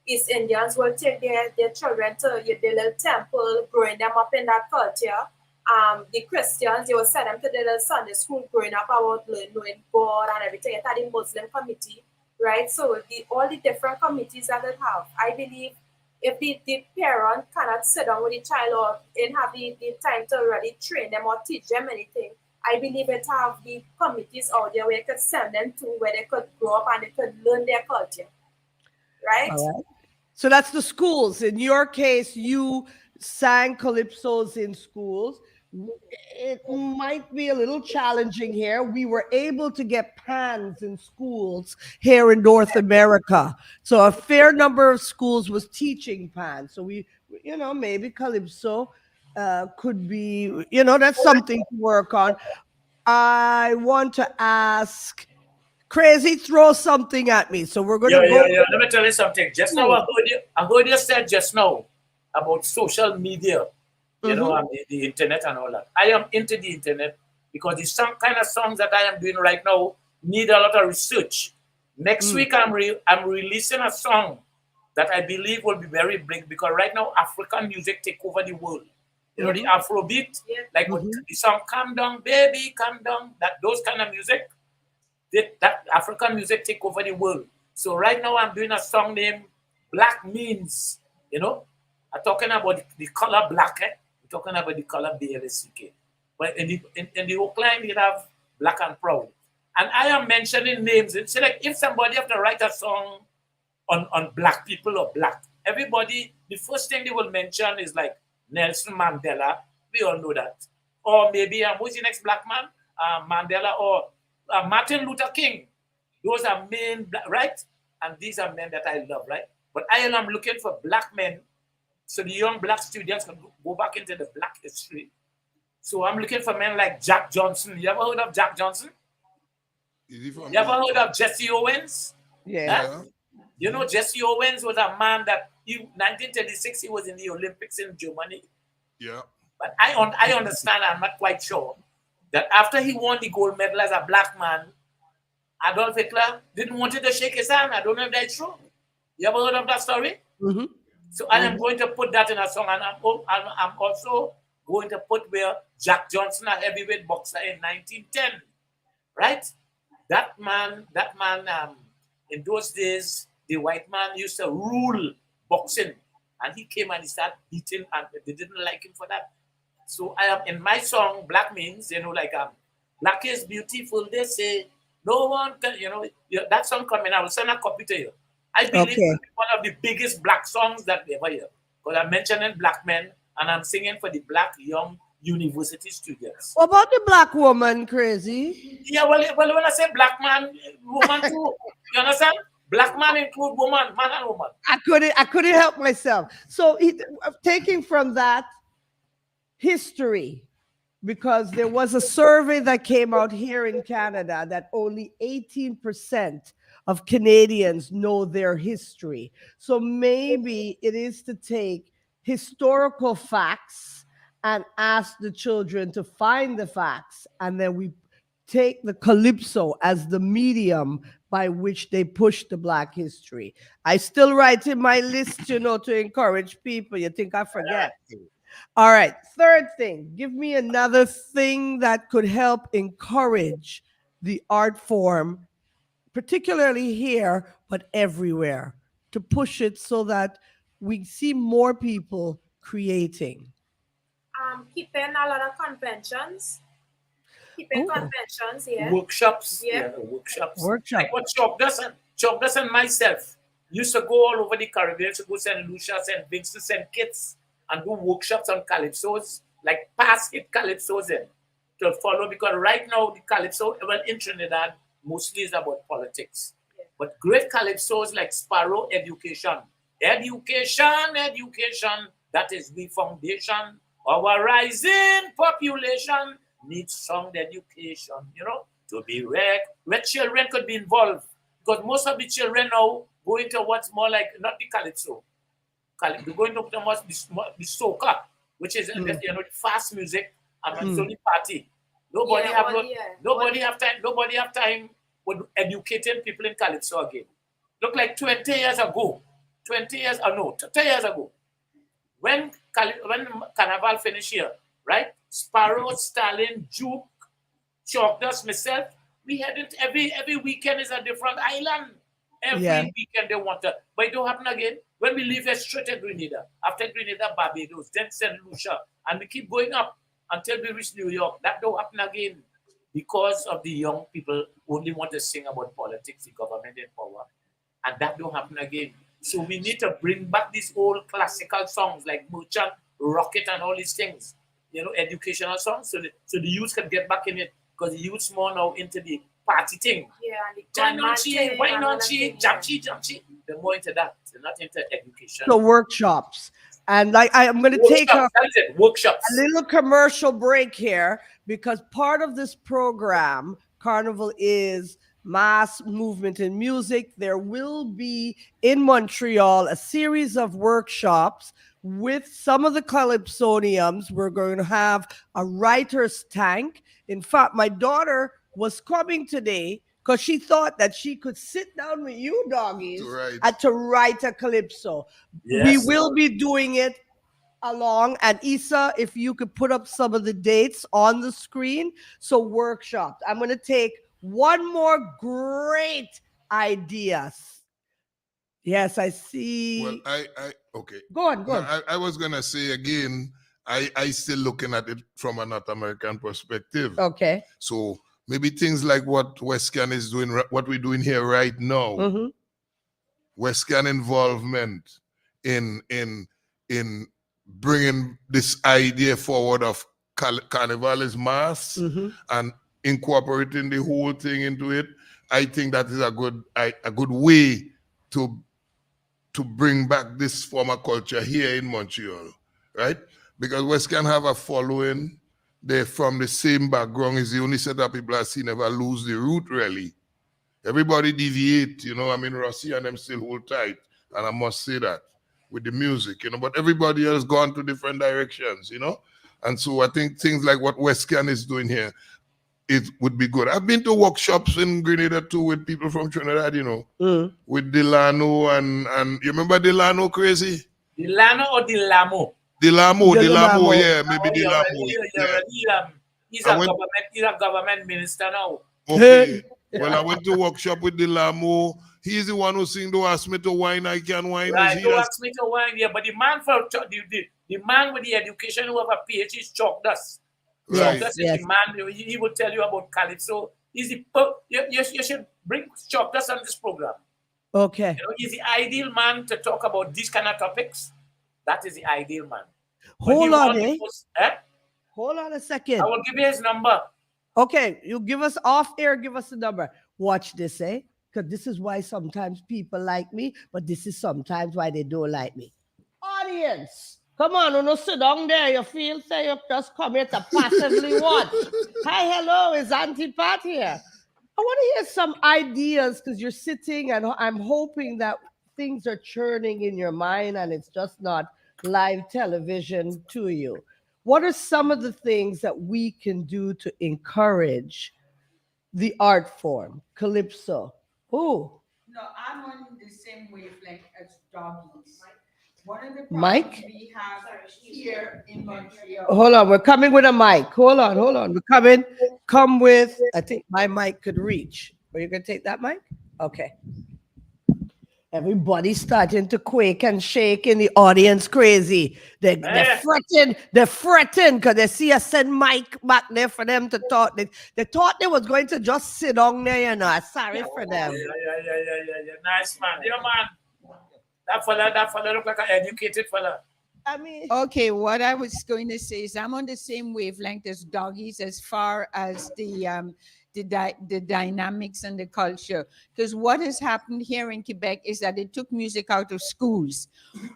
East Indians will take their children to the little temple, growing them up in that culture. The Christians, they will send them to the little Sunday school, growing up about knowing God and everything. It had the Muslim committee, right? So all the different committees that it have, I believe if the parent cannot sit down with the child or and have the time to really train them or teach them anything, I believe it have the committees out there where you could send them to, where they could grow up and they could learn their culture. Right? So that's the schools. In your case, you sang calypsos in schools. it might be a little challenging here. We were able to get pans in schools here in North America. So a fair number of schools was teaching pan. So maybe Calypso could be, that's something to work on. I want to ask Crazy, throw something at me. So we're going Yeah, to yeah, go. yeah. Let me tell you something. Just now, I heard you said just now about social media, and the internet and all that. I am into the internet because the some kind of songs that I am doing right now need a lot of research. Next week, I'm releasing a song that I believe will be very big because right now African music take over the world. The Afrobeat, like what the song "Calm Down, Baby, Calm Down," those kind of music. That African music take over the world. So right now I'm doing a song named Black Means, I'm talking about the color black, I'm talking about the color BLSCK. But in the Oakland, you have black and proud. And I am mentioning names. It's like if somebody have to write a song on black people or black, everybody, the first thing they will mention is like Nelson Mandela. We all know that. Or maybe, who's the next black man? Mandela or Martin Luther King. Those are men, right? And these are men that I love, right? But I am looking for black men so the young black students can go back into the black history. So I'm looking for men like Jack Johnson. You ever heard of Jack Johnson? You ever heard of Jesse Owens? Yeah. Huh? Jesse Owens was a man that 1936 he was in the Olympics in Germany. Yeah. But I understand, I'm not quite sure, that after he won the gold medal as a black man, Adolf Hitler didn't want to shake his hand. I don't know if that's true. You ever heard of that story? Mm-hmm. So I am going to put that in a song, and I'm also going to put where Jack Johnson, a heavyweight boxer in 1910, right? That man, in those days, the white man used to rule boxing, and he came and he started beating, and they didn't like him for that. So I am in my song, Black Means, black is beautiful, they say. No one can, that song coming, I will send a copy to you. I believe it's one of the biggest black songs that we ever hear. Because I'm mentioning black men and I'm singing for the black young university students. What about the black woman, Crazy? Yeah, well, when I say black man, woman too. You understand? Black man include woman, man and woman. I couldn't help myself. So taking from that history, because there was a survey that came out here in Canada that only 18% of Canadians know their history. So maybe it is to take historical facts and ask the children to find the facts, and then we take the Calypso as the medium by which they push the Black history. I still write in my list, to encourage people. You think I forget? All right. Third thing, give me another thing that could help encourage the art form, particularly here, but everywhere, to push it so that we see more people creating. Keeping a lot of conventions. Conventions, yeah. Workshops. Workshops. Like what Chokdas and myself used to go all over the Caribbean, to go St. Lucia, St. Vincent, St. Kitts, and do workshops on calypsos, like past hit calypsos to follow, because right now the calypso, in Trinidad, mostly is about politics. Yeah. But great calypsos like Sparrow Education, that is the foundation. Our rising population needs sound education, to be where children could be involved. Because most of the children now go into what's more like, not the calypso. They're going to the soca, which is the fast music and it's only party. Nobody have time with educating people in calypso again. Look like 20 years ago, when Carnival finished here, right? Sparrow, Stalin, Juke, Chalkdust, myself, we had it every weekend is a different island. Every weekend they want to, but it don't happen again. When we leave straight at Grenada, after Grenada, Barbados, then St. Lucia, and we keep going up until we reach New York. That don't happen again because of the young people who only want to sing about politics, the government in power, and that don't happen again. So we need to bring back these old classical songs like Merchant, Rocket, and all these things. educational songs, so the youth can get back in it, because the youth's more now into the party thing. Yeah, and the Why not gunman she? thing Why and not all that she? thing, Jump yeah. she, jump she. They're more into that. They're not into education. So workshops. And like I'm going to take Workshops, that is it. Workshops. a little commercial break here because part of this program, Carnival, is mass movement in music. There will be in Montreal a series of workshops with some of the Calypsonians. We're going to have a writer's tank. In fact, my daughter was coming today because she thought that she could sit down with you doggies to write a calypso. Yes. We will be doing it along. And Issa, if you could put up some of the dates on the screen. So workshops. I'm going to take one more great ideas. Yes, I see. Well, okay. Go on. No, I was gonna say again, I still looking at it from a North American perspective. Okay. So maybe things like what Westcan is doing, what we're doing here right now. Mm-hmm. Westcan involvement in bringing this idea forward of Carnival is mass and incorporating the whole thing into it. I think that is a good way to bring back this former culture here in Montreal, right? Because Westcan have a following. They're from the same background. It's the only set of people I see never lose the root, really. Everybody deviate, I mean, Rossi and them still hold tight, and I must say that with the music, but everybody else gone to different directions, and so I think things like what Westcan is doing here, it would be good. I've been to workshops in Grenada too with people from Trinidad, with Delano and you remember Delano Crazy? Delano or Delamo? Delamo, yeah, maybe Delamo. He's a government minister now. Okay. Well, I went to workshop with Delamo. He's the one who sing, "Don't ask me to wine, I can wine." Right, don't ask me to wine, yeah. But the man the man with the education who have a PhD is Chalk Dust. Right. Chalk Dust is the man, he will tell you about Calypso. You should bring Chalk Dust on this program. Okay. He's the ideal man to talk about these kind of topics. That is the ideal man. Hold on, Hold on a second. I will give you his number. Okay, you give us off air, give us the number. Watch this, because this is why sometimes people like me, but this is sometimes why they don't like me. Audience, come on, don't sit down there. You feel say you just come here to passively watch. Hi, hello, is Auntie Pat here? I want to hear some ideas because you're sitting and I'm hoping that things are churning in your mind and it's just not live television to you. What are some of the things that we can do to encourage the art form, Calypso? Oh. No, I'm on the same wavelength as doggies. One of the Mike? problems we have here in Montreal. Hold on, we're coming with a mic. Hold on. We're coming. Come with, I think my mic could reach. Are you going to take that mic? Okay. Everybody's starting to quake and shake in the audience crazy. They're fretting because they see us send Mike back there for them to talk. They thought they was going to just sit down there, Sorry for them. Yeah. Nice man. Yeah, man. That fella look like an educated fella. I mean, okay, what I was going to say is I'm on the same wavelength as doggies as far as the dynamics and the culture. Because what has happened here in Quebec is that it took music out of schools.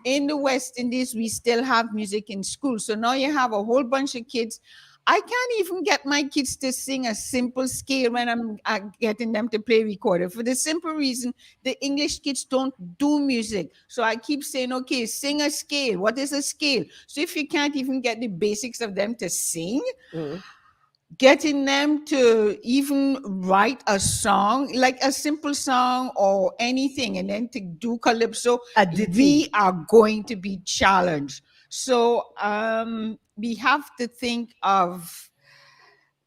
In the West Indies, we still have music in schools. So now you have a whole bunch of kids. I can't even get my kids to sing a simple scale when I'm getting them to play recorder for the simple reason the English kids don't do music. So I keep saying, okay, sing a scale. What is a scale? So if you can't even get the basics of them to sing, getting them to even write a song, like a simple song or anything, and then to do Calypso, we are going to be challenged. So we have to think of,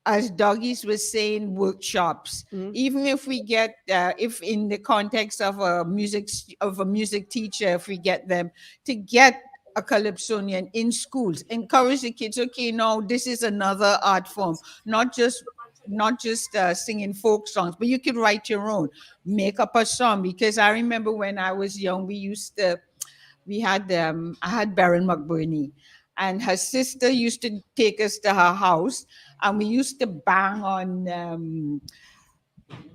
as Doggies was saying, workshops. Even if we get, if in the context of a music teacher, if we get them to get a Calypsonian in schools, encourage the kids. Okay, now this is another art form, not just singing folk songs, but you could write your own, make up a song. Because I remember when I was young, I had Baron McBurney, And her sister used to take us to her house, and we used to bang on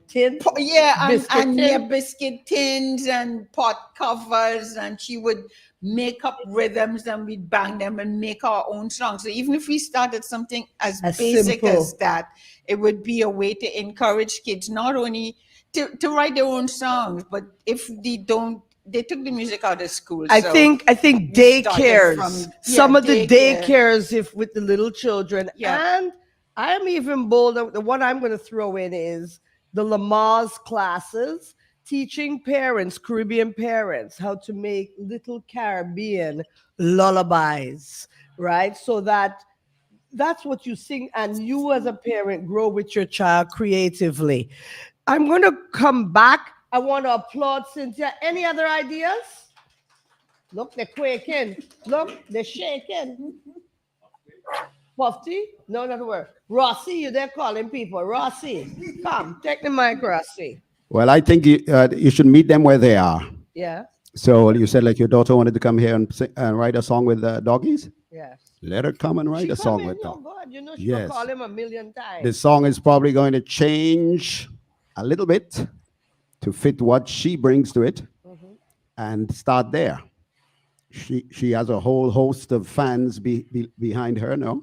Tin? and Biscuit tin? biscuit tins and pot covers, and she would make up rhythms, and we'd bang them and make our own songs. So even if we started something as basic simple. as that, it would be a way to encourage kids not only to write their own songs, but if they don't, they took the music out of school. I so think we started daycares, from- some of the daycare. daycares, if with the little children, Yeah. and I'm even bolder. The one I'm going to throw in is the Lamaze classes, teaching parents, Caribbean parents, how to make little Caribbean lullabies, right? So that's what you sing, and you as a parent grow with your child creatively. I'm going to come back. I want to applaud Cynthia. Any other ideas? Look, they're quaking. Look, they're shaking. Puffy? No, not a word. Rossi, you there calling people. Rossi, come, take the mic, Rossi. Well, I think you should meet them where they are. Yeah, So you said like your daughter wanted to come here and write a song with doggies? yes. Let her come and write She a song come in, with oh them. God, you know she Yes. will call him a million times. The song is probably going to change a little bit to fit what she brings to it, and start there. She has a whole host of fans behind her now,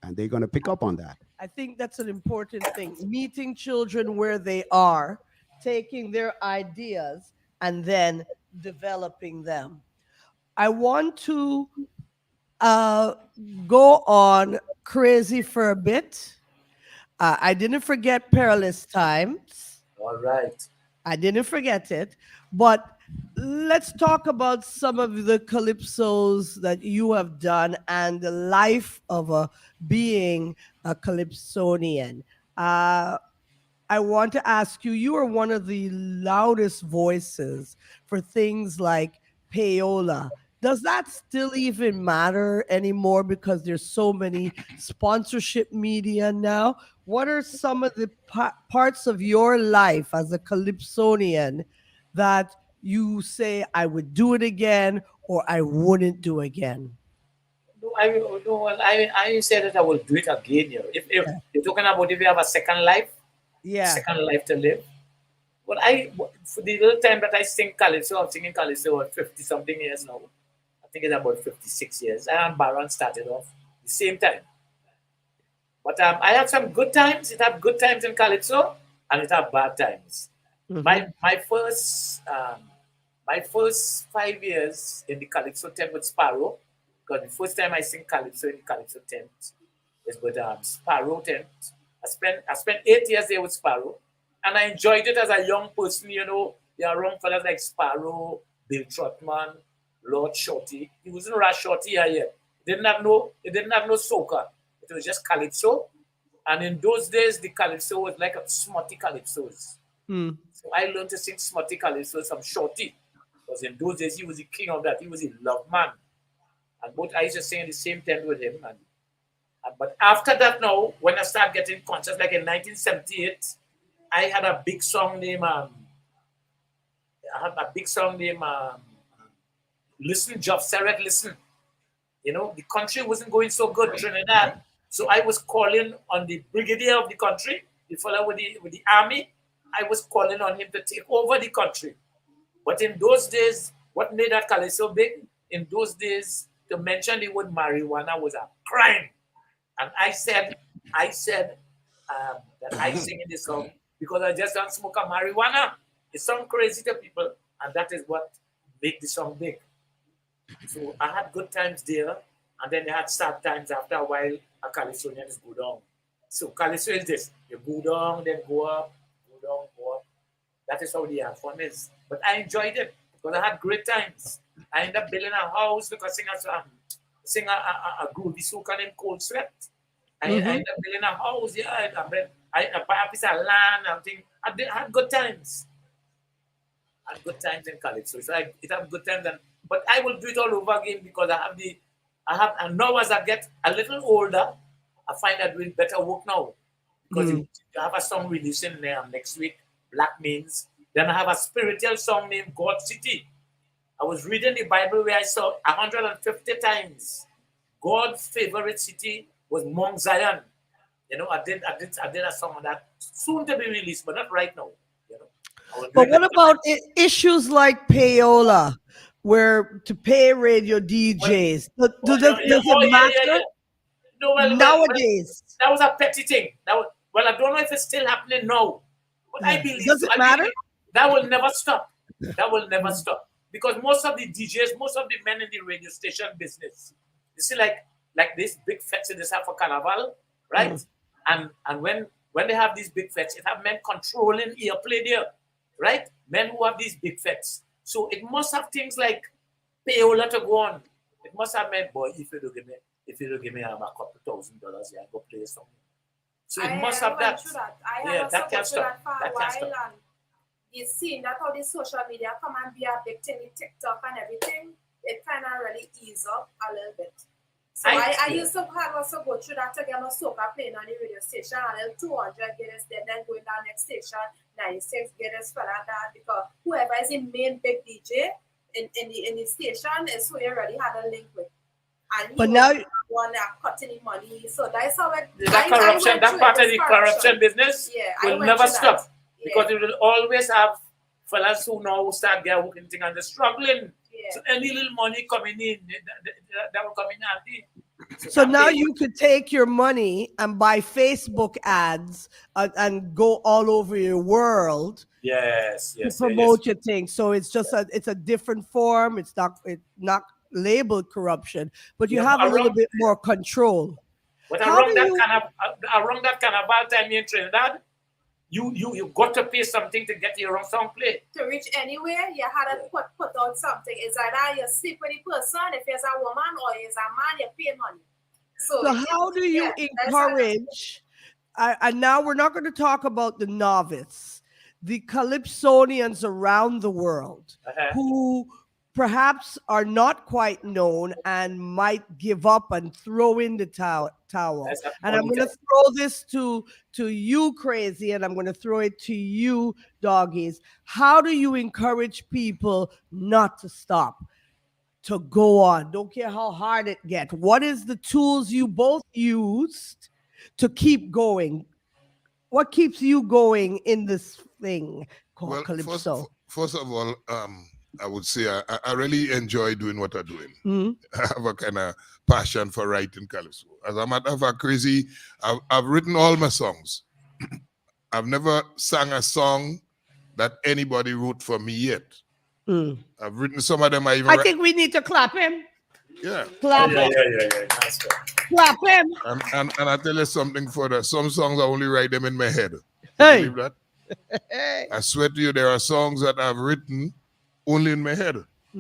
and they're going to pick up on that. I think that's an important thing. Meeting children where they are, taking their ideas, and then developing them. I want to go on crazy for a bit. I didn't forget Perilous Times. All right. I didn't forget it. But let's talk about some of the calypsos that you have done and the life of being a Calypsonian. I want to ask you, you are one of the loudest voices for things like payola. Does that still even matter anymore because there's so many sponsorship media now? What are some of the parts of your life as a Calypsonian that you say, I would do it again or I wouldn't do again? No, I said that I will do it again. You know. If you're talking about if you have a second life, Yeah. second life to live. Well, for the little time that I sing Calypso, I'm singing Calypso for 50 something years now. I think it's about 56 years. I and Baron started off the same time. But I had some good times. It had good times in Calypso, and it had bad times. My first 5 years in the Calypso tent with Sparrow, because the first time I sing Calypso in the Calypso tent is with Sparrow tent. I spent 8 years there with Sparrow, and I enjoyed it as a young person. You know, there are young fellas like Sparrow, Bill Trotman, Lord Shorty. He wasn't Rush Shorty here yet. It didn't have no soca. It was just Calypso. And in those days, the Calypso was like a smutty Calypsos. So I learned to sing smutty Calypsos from Shorty. Because in those days, he was the king of that. He was a love man. And both I used to sing in the same tent with him. But after that now, when I started getting conscious, like in 1978, I had a big song named Listen, Job Sarek, Listen. You know, the country wasn't going so good, Trinidad. So I was calling on the brigadier of the country, the fellow with the army. I was calling on him to take over the country. But in those days, what made that Calypso big? In those days, to mention the word marijuana was a crime. And I said that I sing in this song because I just don't smoke a marijuana. It sounds crazy to people, and that is what made the song big. So I had good times there, and then I had sad times after a while. A Calypsonian is go down. So Calypso is this: you go down, then go up, go down, go up. That is how the fun is. But I enjoyed it because I had great times. I ended up building a house because I sing a groovy soca named Cold Sweat. I ended up building a house, yeah. I buy a piece of land and things. I had good times. I had good times in Calypso. So it had good times. But I will do it all over again because and now as I get a little older, I find I'm doing better work now. Because you have a song releasing next week, Black Means. Then I have a spiritual song named God City. I was reading the Bible where I saw 150 times God's favorite city was Mount Zion. You know, I did a song on that, soon to be released, but not right now. You know, I will But bring what that about issues like payola, where to pay radio DJs? Does it matter No, nowadays? that was a petty thing. Well, I don't know if it's still happening now, but I believe Does it matter? that will never stop. That will never stop, because most of the DJs, most of the men in the radio station business, you see, like this big fets in this for Carnival, right? And when they have these big fets, it have men controlling airplay there, right? Men who have these big fets. So it must have things like payola to go on. It must have meant, boy, if you don't give me a couple $1,000, yeah, go play something. So it must have that. That can't stop. That can't stop. You see that all the social media come and be a big thing with TikTok and everything, it kind of really ease up a little bit. So I used to also go through that to get my soca playing on the radio station, and then 200 get us there, then going down next station, 96 get us for that, because whoever is the main big DJ in the station is who you already had a link with. And but now one cutting the money, so that's how it. That corruption, that part of the corruption business will never stop, because it will always have fellas who now start their hooking thing and they're struggling. So any little money coming in, that will come in handy. So now you could take your money and buy Facebook ads and go all over your world. Yes, to promote your thing. So it's just it's a different form. It's not labeled corruption, but you have a little bit more control. But around that Carnival time in Trinidad, you got to pay something to get your own song played. To reach anywhere, you had to put out something. It's either you sleep with the person, if it's a woman, or it's a man, you pay money. So how do you encourage, and now we're not going to talk about the novice, the Calypsonians around the world who perhaps are not quite known and might give up and throw in the towel. And I'm going to throw this to you, Crazy, and I'm going to throw it to you, Doggies. How do you encourage people not to stop, to go on? Don't care how hard it gets. What is the tools you both used to keep going? What keeps you going in this thing called Calypso? First of all, I would say I really enjoy doing what I'm doing. I have a kind of passion for writing Calypso. As a matter of fact, Crazy, I've written all my songs. I've never sang a song that anybody wrote for me yet. I've written some of them. I think we need to clap him. Yeah. Clap him. Nice. Clap him. And I tell you something further. Some songs I only write them in my head. Hey. You believe that? I swear to you, there are songs that I've written only in my head.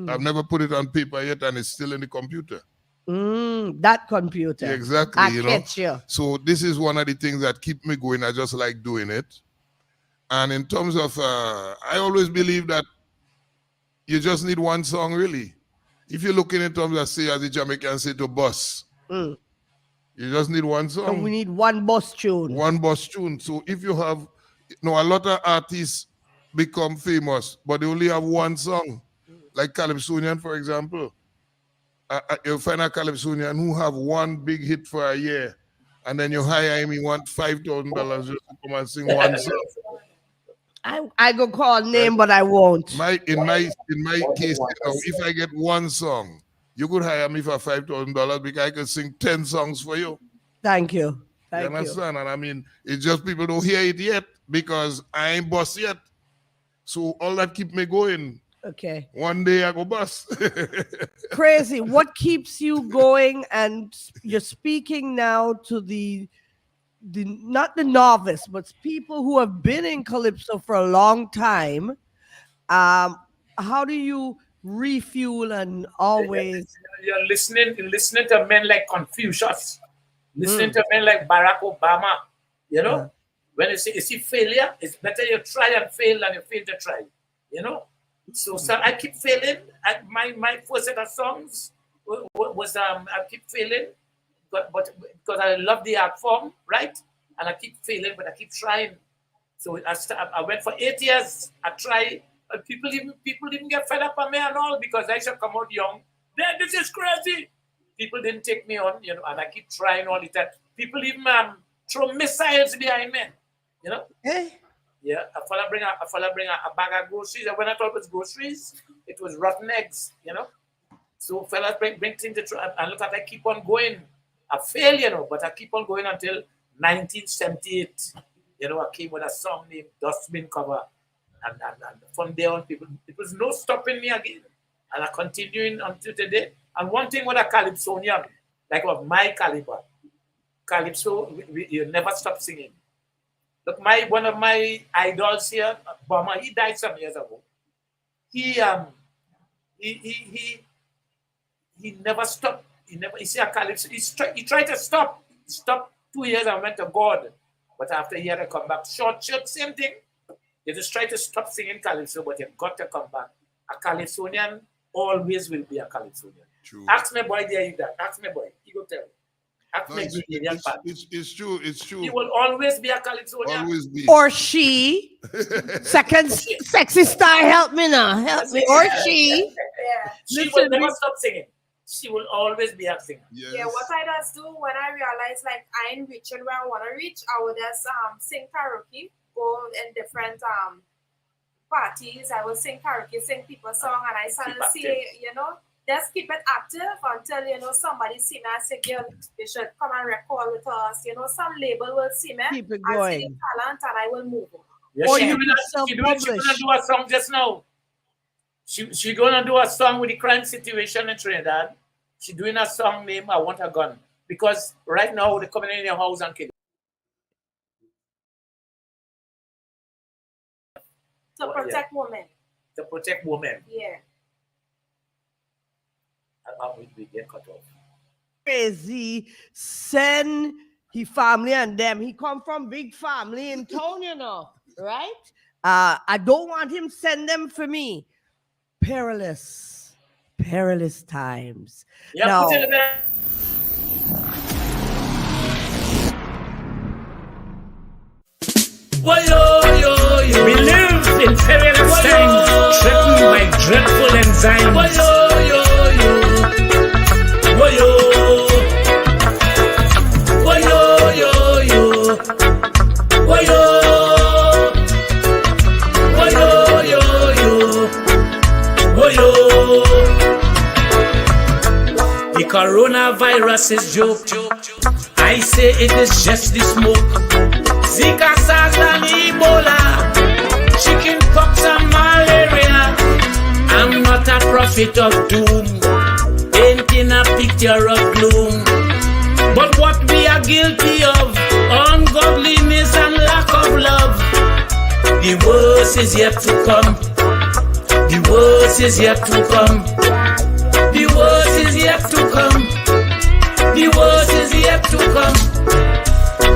I've never put it on paper yet, and it's still in the computer. That computer. Yeah, exactly. I get you. So this is one of the things that keep me going. I just like doing it. And in terms of, I always believe that you just need one song, really. If you're looking in terms of, say, as the Jamaican say, to bus, you just need one song. So we need one bus tune. One bus tune. So if you have, a lot of artists become famous, but they only have one song. Like Calypsonian, for example. You'll find a Calypsonian who have one big hit for a year, and then you hire him, he want $5,000 just to come and sing one song. I go call name, but I won't. In my case, if I get one song, you could hire me for $5,000 because I could sing 10 songs for you. Thank you. You understand? And I mean, it's just people don't hear it yet because I ain't boss yet. So all that keep me going. Okay. One day I go bust. Crazy. What keeps you going? And you're speaking now to the not the novice, but people who have been in Calypso for a long time. How do you refuel and always? You're listening to men like Confucius, listening to men like Barack Obama. You know, when you see failure, it's better you try and fail than you fail to try. You know. So I keep failing. My first set of songs was I keep failing, but because I love the art form, right? And I keep failing, but I keep trying. So I went for 8 years. I tried. People didn't get fed up on me and all because I should come out young. This is crazy. people didn't take me on, and I keep trying all the time. People even throw missiles behind me, Eh? Yeah, a fella bring a bag of groceries, and when I thought it was groceries, it was rotten eggs, So fellas bring things to try, and look at I keep on going. I fail, but I keep on going until 1978. I came with a song named Dustbin Cover. And from there on, it was no stopping me again. And I continuing until today. And one thing with a Calypsonian, like of my caliber, Calypso, you never stop singing. Look, one of my idols here, Obama, he died some years ago. He never stopped. He see a Calypso. He tried to stop. He stopped 2 years and went to God. But after he had to come back, short, same thing. You just try to stop singing Calypso, but you've got to come back. A Calypsonian always will be a Calypsonian. True. Ask me, boy, there you that. Ask me, boy. He will tell you. Ask me, it's true. It's true. He will always be a Calypsonian. Always be. Or she. Second sexy star, help me now. Help me. Or she. Yeah. She will never stop singing. She will always be a singer. Yes. Yeah, what I just do when I realize like I ain't reaching where I want to reach, I would just sing karaoke, go in different parties. I will sing karaoke, sing people's song, and I start to see, just keep it active until somebody see me and say, girl, you should come and record with us. Some label will see me. Keep it I see going. the talent and I will move on. Yes, Or she you gonna self-publish. do a song just now. She gonna do a song with the crime situation in Trinidad. She doing a song named I Want a Gun. Because right now they're coming in your house and killing. To protect women. To protect women. Yeah. And we get cut off. Crazy, send his family and them. He come from big family in town, right? I don't want him send them for me. Perilous times. Yeah, Now, put it in there. We live in perilous times, threatened by dreadful enzymes. The coronavirus is joke. I say it is just the smoke. Zika, SARS, and Ebola, chicken pox and malaria. I'm not a prophet of doom, painting a picture of gloom. But what we are guilty of, ungodliness and lack of love. The worst is yet to come. The worst is yet to come. The worst is yet to come. The worst is yet to come.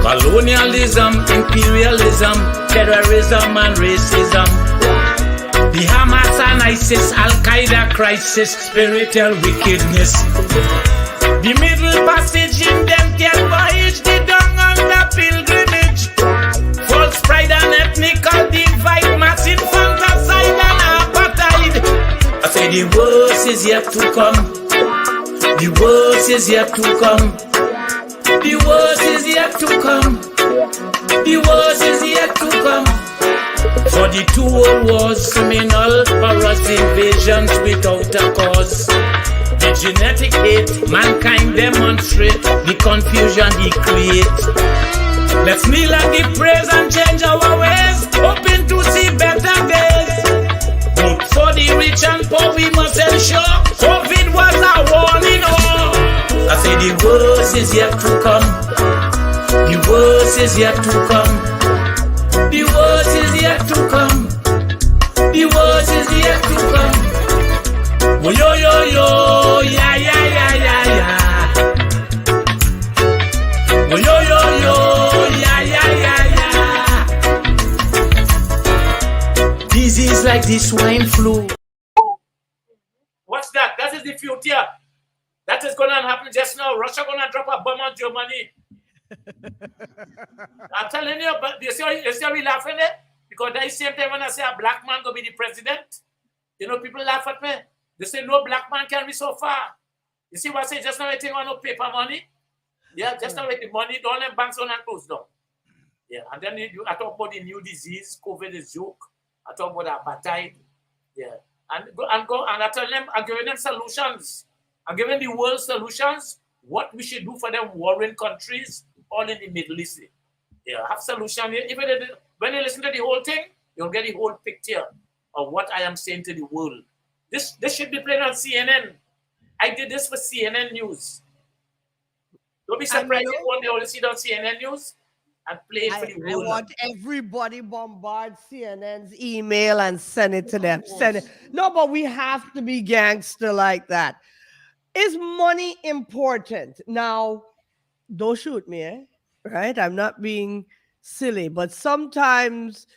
Colonialism, imperialism, terrorism and racism. The Hamas and ISIS, Al-Qaeda crisis, spiritual wickedness. The middle passage in them can voyage the dung on the pilgrimage. False pride and ethnical divide, mass infanticide and apartheid. I say the worst is yet to come. The worst is yet to come. The worst is yet to come. The worst is yet to come. For the 2 world wars, criminal horrors, invasions without a cause. The genetic hate mankind demonstrate, the confusion he create. Let's kneel and give praise and change our ways, hoping to see better days. But for the rich and poor, we must ensure COVID was a warning. I say the worst is yet to come. The worst is yet to come. The worst is yet to come. The worst is yet to come. Oh, yo, yo, yo, yeah, yeah, yeah, yeah, yeah. Oh, yo, yo, yo, yeah, yeah, yeah, yeah. Disease like the swine flu. What's that? That is the future. That is going to happen just now. Russia going to drop a bomb on Germany. I'm telling you, but you see we laughing there? Because that same time when I say a black man going to be the president, people laugh at me. They say no black man can be so far. You see what I say? Just not waiting on no paper money. Yeah, just not waiting money. Don't let banks on and close down. Yeah, and then I talk about the new disease. COVID is joke. I talk about apartheid. Yeah, and I tell them, I'm giving them solutions. I'm giving the world solutions. What we should do for them warring countries, all in the Middle East. Yeah, have solution. Even when you listen to the whole thing, you'll get the whole picture of what I am saying to the world. This should be played on CNN. I did this for CNN News. Don't be surprised if one day only see it on CNN News and play it for the world. I want everybody bombard CNN's email and send it to them. Send it. No, but we have to be gangster like that. Is money important? Now, don't shoot me, right? I'm not being silly, but sometimes,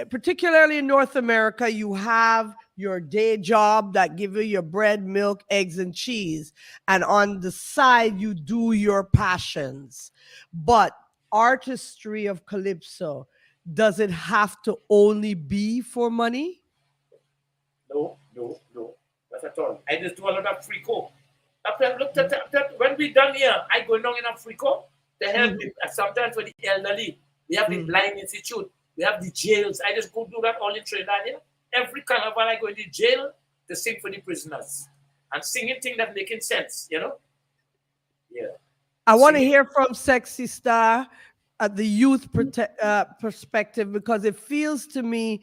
particularly in North America, you have your day job that give you your bread, milk, eggs, and cheese. And on the side, you do your passions. But artistry of Calypso, does it have to only be for money? No. Not at all. I just do a lot of frico. When we done here, I go down in Africa to help sometimes for the elderly. We have the Blind Institute. We have the jails. I just go do that all in Trinidad here. Every carnival I go into jail to sing for the prisoners. And singing things that making sense, you know? Yeah. I want to hear from Sexy Star at the youth perspective, because it feels to me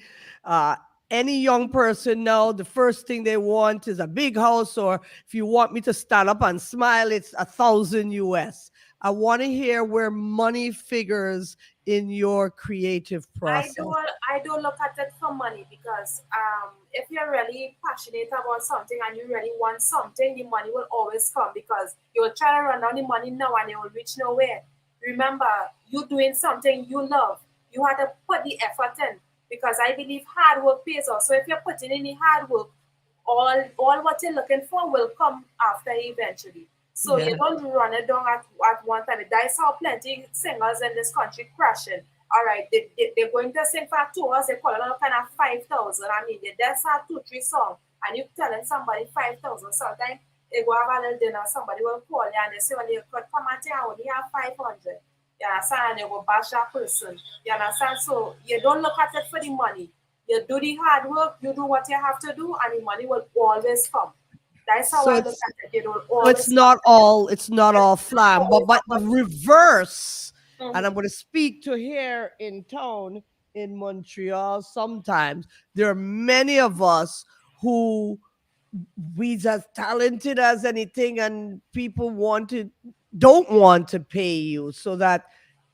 any young person now, the first thing they want is a big house, or if you want me to stand up and smile, it's $1,000 US. I want to hear where money figures in your creative process. I don't look at it for money, because if you're really passionate about something and you really want something, the money will always come, because you'll try to run down the money now and it will reach nowhere. Remember, you're doing something you love. You have to put the effort in, because I believe hard work pays off. So if you're putting in the hard work, all what you're looking for will come after eventually. So you don't run it down at one time. I saw plenty singers in this country crashing. All right, they're going to sing for 2 hours. They call it all kind of 5,000. I mean, they just have 2-3 songs, and you're telling somebody 5,000. Sometimes they go have a little dinner. Somebody will call you and they say, "Well, you could come and I only have 500." You understand? And you go bash that person. You understand? So you don't look at it for the money. You do the hard work. You do what you have to do, and the money will always come. That's how I look at it. It's not all flam, but the reverse. And I'm going to speak to here in town in Montreal. Sometimes there are many of us who we as talented as anything, and people don't want to pay you, so that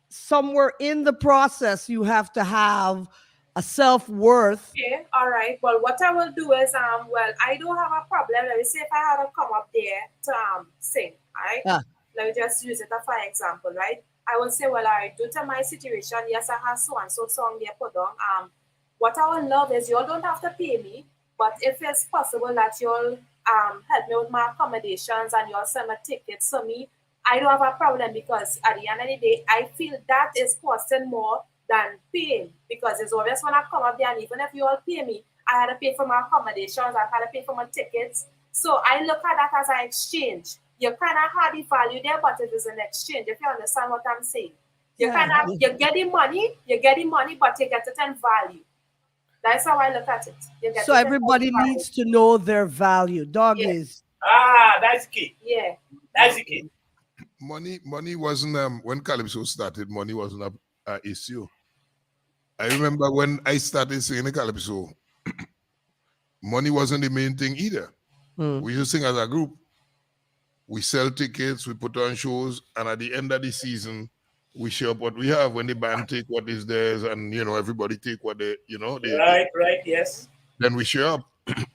somewhere in the process you have to have a self-worth. Okay, all right. Well, what I will do is, I don't have a problem. Let me say if I had to come up there to sing, all right? Let me just use it for example, right? I will say, well, all right, due to my situation, yes, I have so and so song there put on. What I would love is, you all don't have to pay me, but if it's possible that you'll help me with my accommodations and you'll send my tickets to me, I don't have a problem, because at the end of the day, I feel that is costing more than paying, because it's obvious when I come up there, and even if you all pay me, I had to pay for my accommodations, I had to pay for my tickets. So I look at that as an exchange. You kind of have the value there, but it is an exchange, if you understand what I'm saying. You you get the money, but you get it in value. That's how I look at it. So everybody needs to know their value. Doggies. That's key. Yeah. That's the key. Money wasn't when Calypso started, money wasn't an issue. I remember when I started singing the Calypso, money wasn't the main thing either. We used to sing as a group. We sell tickets, we put on shows, and at the end of the season, we share up what we have. When the band take what is theirs, and everybody take what they. Right, yes. Then we share up,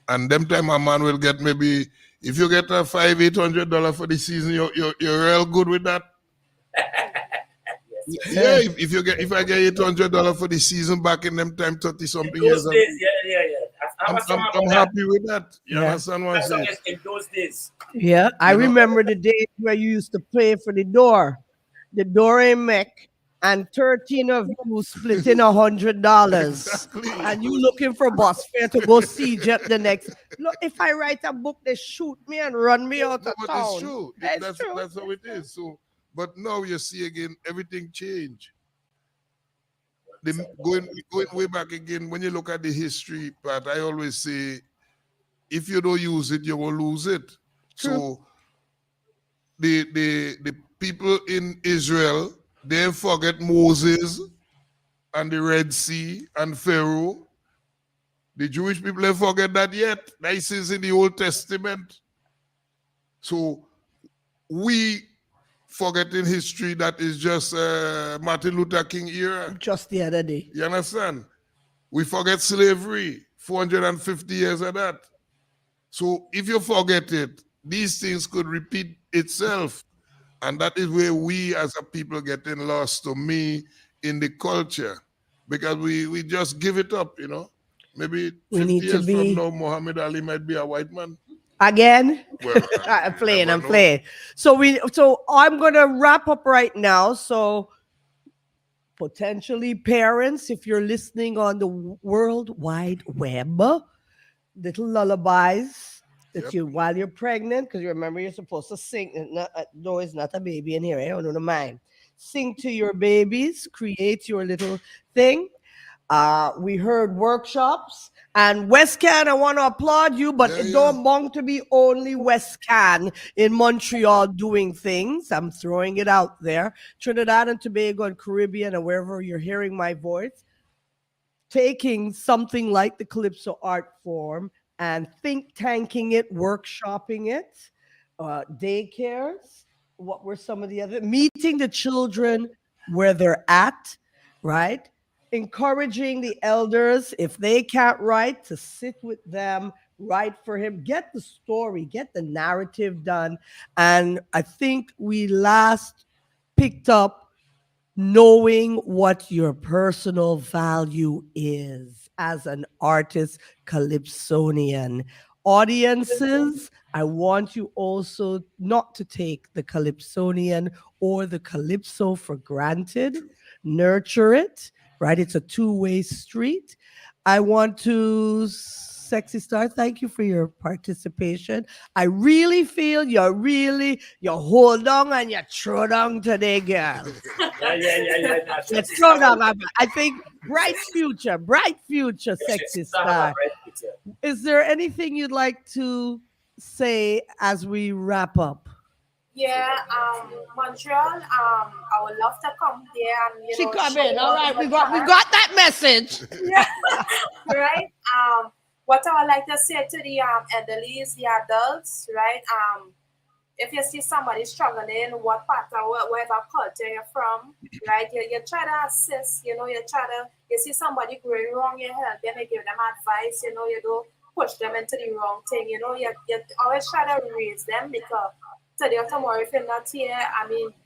and them time a man will get, maybe if you get a $500-800 for the season, you're real good with that. Yeah, if I get $800 for the season back in them time, 30-something years. Those days, I'm happy with that. You understand what I'm saying? In those days. Yeah, I remember the days where you used to pay for the door. The door ain't make. and 13 of you splitting $100, Exactly. and you looking for bus fare to go see Jet the next. Look, if I write a book, they shoot me and run me out No, of but town. it's true. It's true. That's how it is. So, but now you see again, everything changed. Going way back again, when you look at the history part, I always say, if you don't use it, you will lose it. True. So the people in Israel, they forget Moses and the Red Sea and Pharaoh. The Jewish people have forget that yet. This is in the Old Testament. So we forgetting history that is just Martin Luther King era. Just the other day. You understand? We forget slavery, 450 years of that. So if you forget it, these things could repeat itself. And that is where we as a people getting lost, to me, in the culture. Because we just give it up, you know. Maybe 50 years from now, Muhammad Ali might be a white man. Again? Well, I'm playing. So I'm gonna wrap up right now. So potentially parents, if you're listening on the World Wide Web, little lullabies that you, while you're pregnant, because you remember you're supposed to sing. No, it's not a baby in here. I don't know mind. Sing to your babies. Create your little thing. We heard workshops. And West Can, I want to applaud you, but it don't belong to be only West Can in Montreal doing things. I'm throwing it out there. Trinidad and Tobago and Caribbean and wherever you're hearing my voice, taking something like the Calypso art form and think tanking it, workshopping it, daycares. What were some of the other? Meeting the children where they're at, right? Encouraging the elders, if they can't write, to sit with them, write for him, get the story, get the narrative done. And I think we last picked up knowing what your personal value is as an artist, Calypsonian. Audiences, I want you also not to take the Calypsonian or the Calypso for granted. Nurture it. Right? It's a two-way street. I want to, Sexy Star, thank you for your participation. I really feel you hold on and you throw down today, girl. Yeah. Let's throw down. I think bright future, Sexy Star. Is there anything you'd like to say as we wrap up? Yeah, Montreal, I would love to come there and she come in. All right, we got that message. Yeah, right. What I would like to say to the elderlies, the adults, right? If you see somebody struggling, what part of whatever culture you're from, right? You try to assist. You see somebody going wrong, you help them, you give them advice. You don't push them into the wrong thing. You always try to raise them because today or tomorrow, if you're not here,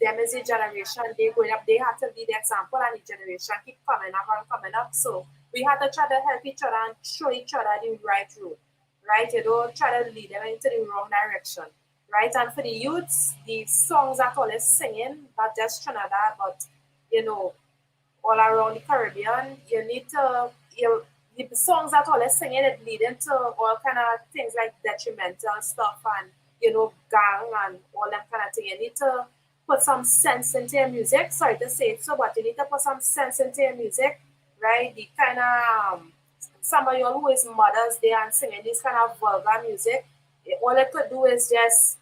them is a generation, they growing up, they have to be the example, and the generation keep coming up. So we have to try to help each other and show each other the right road, right? You don't try to lead them into the wrong direction, right? And for the youths, the songs that all is singing, not just Trinidad, but, all around the Caribbean, you need to, the songs that all is singing, it lead into all kind of things like detrimental stuff and, gang and all that kind of thing. You need to put some sense into your music. Sorry to say it so, but you need to put some sense into your music, right? The kind of, some of you who is mothers there and singing this kind of vulgar music, all it could do is just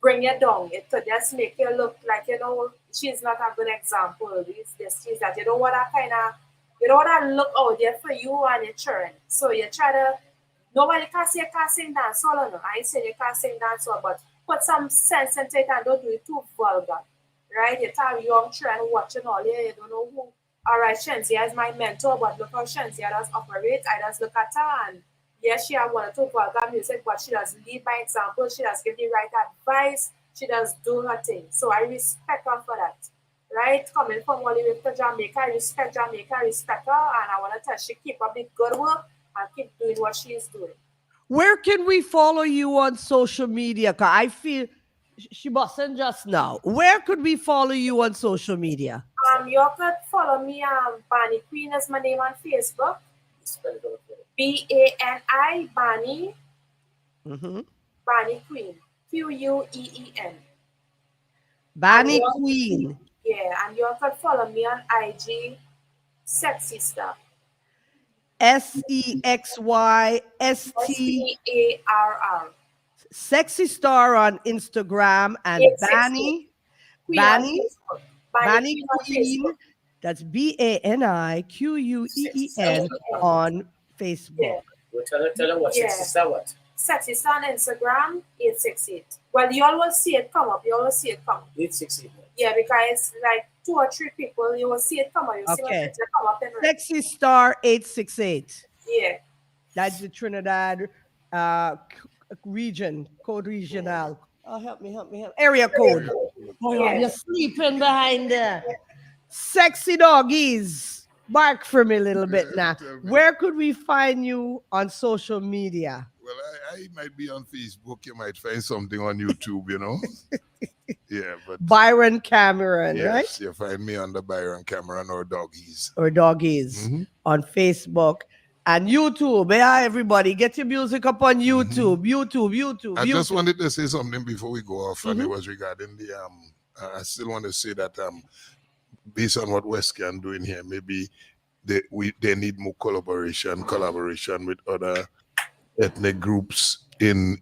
bring you down. It could just make you look like, she's not a good example. She's that. You don't want to look out there for you and your children. So you try to, nobody can say you can't sing dancehall, no. I say you can't sing dancehall, but put some sense into it and don't do it too vulgar, right? You have young children watching all here, you don't know who. All right, Shenzia is my mentor, but look how Shenzia does operate. I just look at her and yes, she has one or two vulgar music, but she does lead by example. She does give the right advice. She does do her thing. So I respect her for that, right? Coming from all the way to Jamaica, I respect Jamaica, I respect her, and I want to tell her she keep up the good work and keep doing what she is doing. Where can we follow you on social media? Cause I feel she mustn't just now. Where could we follow you on social media? You could follow me. Bani Queen is my name on Facebook. BANI Bani Bani Queen. QUEEN. Bani Queen. Yeah, and you could follow me on IG. Sexy Star. SEXYSTARR. Sexy Star on Instagram and Bani Queen. That's BANIQUEEN on Facebook. Yeah. Well, tell her what Sexy Star what? Sexy Star on Instagram 868. Well, you always see it come up. 868. Yeah, because like 2 or 3 people, you will see it come up. You see my picture come up and Sexy Star 868. Yeah. That's the Trinidad region, code regional. Oh, help me. Area code. Oh, you're sleeping behind there. Sexy doggies. Bark for me a little bit now. Where could we find you on social media? Well, I might be on Facebook. You might find something on YouTube, you know. Yeah, but Byron Cameron, yes, right? You find me under Byron Cameron or Doggies. On Facebook and YouTube. Yeah, everybody, get your music up on YouTube. YouTube. I just wanted to say something before we go off, and it was regarding the I still want to say that based on what West can doing here, maybe they need more collaboration with other ethnic groups in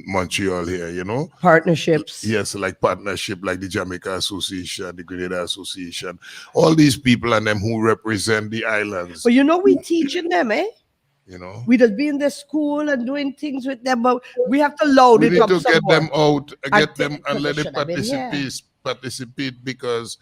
Montreal here, you know? Partnerships. Yes, like partnership, like the Jamaica Association, the Grenada Association, all these people and them who represent the islands. But you know, we teaching them, eh? You know? We just be in the school and doing things with them, but we have to load it up. We need to get them out, get them and let them participate because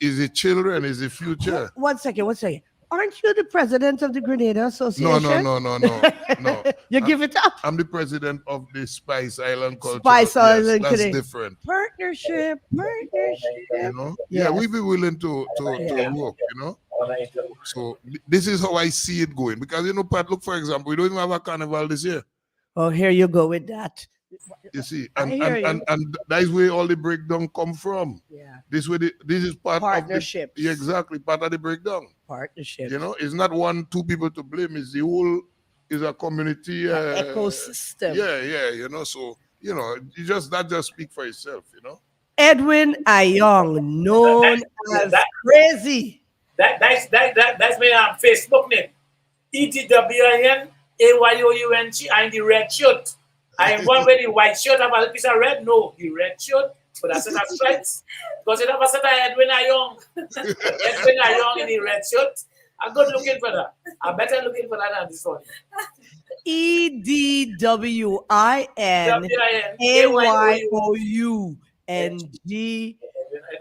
is it children, is it future? One second. Aren't you the president of the Grenada Association? No. You give it up. I'm the president of the Spice Island Culture. Spice Island, that's different. Partnership. You know? Yeah, we be willing to work, you know? So this is how I see it going. Because, you know, Pat, look, for example, we don't even have a carnival this year. Oh, here you go with that. You see, and that is where all the breakdown come from. Yeah. This is part partnership. of exactly part of the breakdown. Partnership. You know, it's not 1-2 people to blame. It's the whole is a community ecosystem. Yeah. You know, so you know, that just speak for itself. You know. Edwin Ayong, known as Crazy. That's my Facebook name. EDWIN AYOUNG. I'm the red shirt. I am one with the white shirt. Have a piece of red? No, the red shirt. But I said that stripes. Because it never said Edwin Ayong. Edwin Ayong in the red shirt. I'm good looking for that. I'm better looking for that than this one. EDWIN AYOUNG. It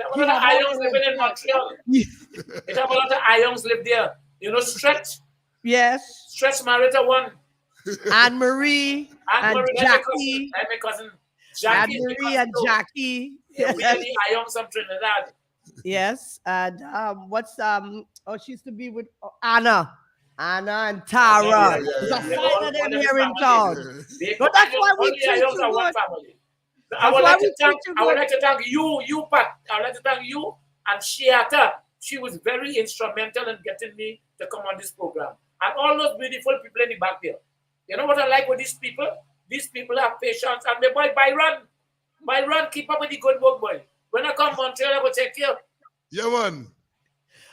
have a lot of Ayongs living in Montreal. It have a lot of Ayongs live there. You know, Stretch? Yes. Stretch married to one. Anne-Marie and Jackie. I'm my cousin. Jackie. Anne-Marie and Jackie. Yeah, we are the Ayongs from Trinidad. Yes. And she used to be with Anna and Tara. There's a fight of them here in town. But that's why we treat you good. I would like to thank you, Pat. I would like to thank you and Shiata. She was very instrumental in getting me to come on this program. And all those beautiful people in the back there. You know what I like with these people? These people have patience. And my boy Byron, keep up with the good work, boy. When I come to Montreal, I will take care. Yeah, man.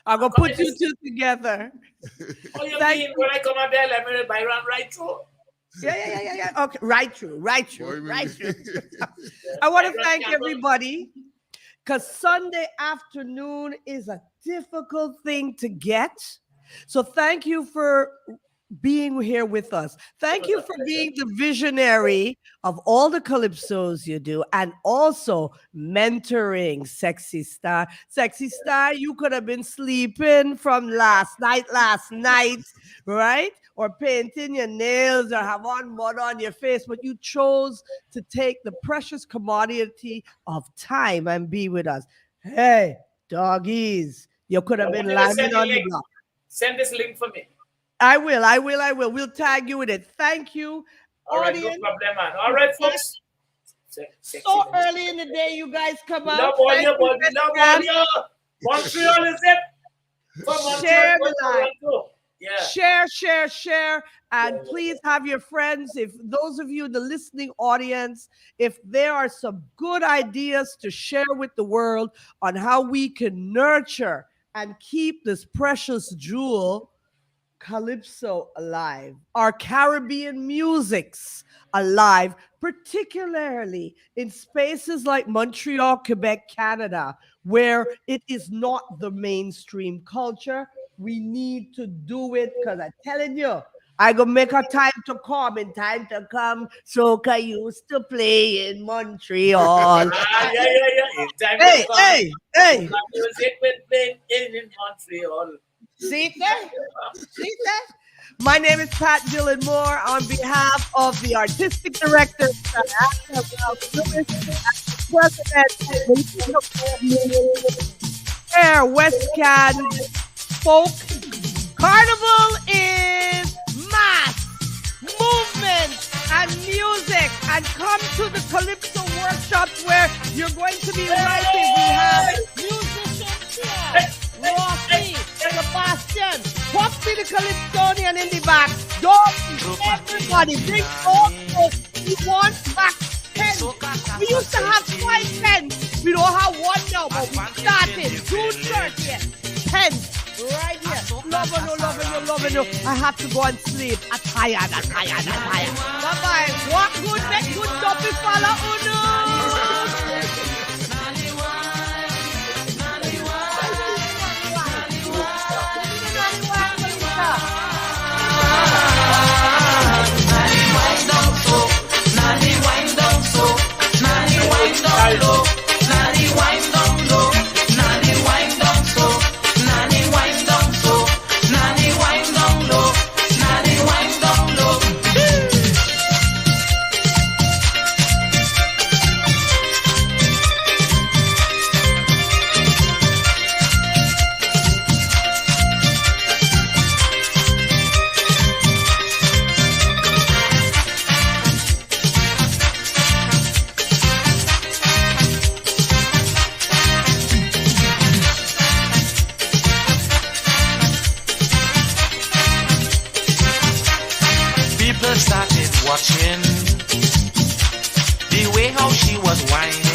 I'm going to put you two together. Oh, you mean when I come out there, let me Byron right through? Yeah. Okay, right through. I want to thank everybody because Sunday afternoon is a difficult thing to get. So thank you for being here with us. Thank you for being the visionary of all the Calypsos you do and also mentoring Sexy Star. Sexy Star, you could have been sleeping from last night, right? Or painting your nails or have on mud on your face, but you chose to take the precious commodity of time and be with us. Hey, doggies, you could have been landing on the block. Send this link for me. I will. We'll tag you with it. Thank you, audience. Right, no problem, man. All right, folks. So early in the day, you guys come out. Love all you, boy. We love all you. Montreal is it? From Montreal Share to the live. Toronto. Yeah. Share, and please have your friends. If those of you in the listening audience, if there are some good ideas to share with the world on how we can nurture and keep this precious jewel, Calypso, alive, our Caribbean musics alive, particularly in spaces like Montreal, Quebec, Canada, where it is not the mainstream culture. We need to do it because I'm telling you, I gonna make a time to come in time to come. Soca used to play in Montreal. Yeah. In time Hey, to come. hey. Soca music will play in Montreal. See that? My name is Pat Dillon Moore on behalf of the artistic director, Air West Can Folk. Carnival is mass movement and music, and come to the Calypso workshops where you're going to be writing. We have musicians here. Rocky, Sebastian, Poppy the Calypsonian in the back. Don't everybody bring all. We want back 10. We used to have 5 pens. We don't have one now, but we started June 30th. 10 right here. Loving you. I have to go and sleep. I'm tired. Bye-bye. Walk good, make good, don't follow Uno. Started watching the way how she was whining.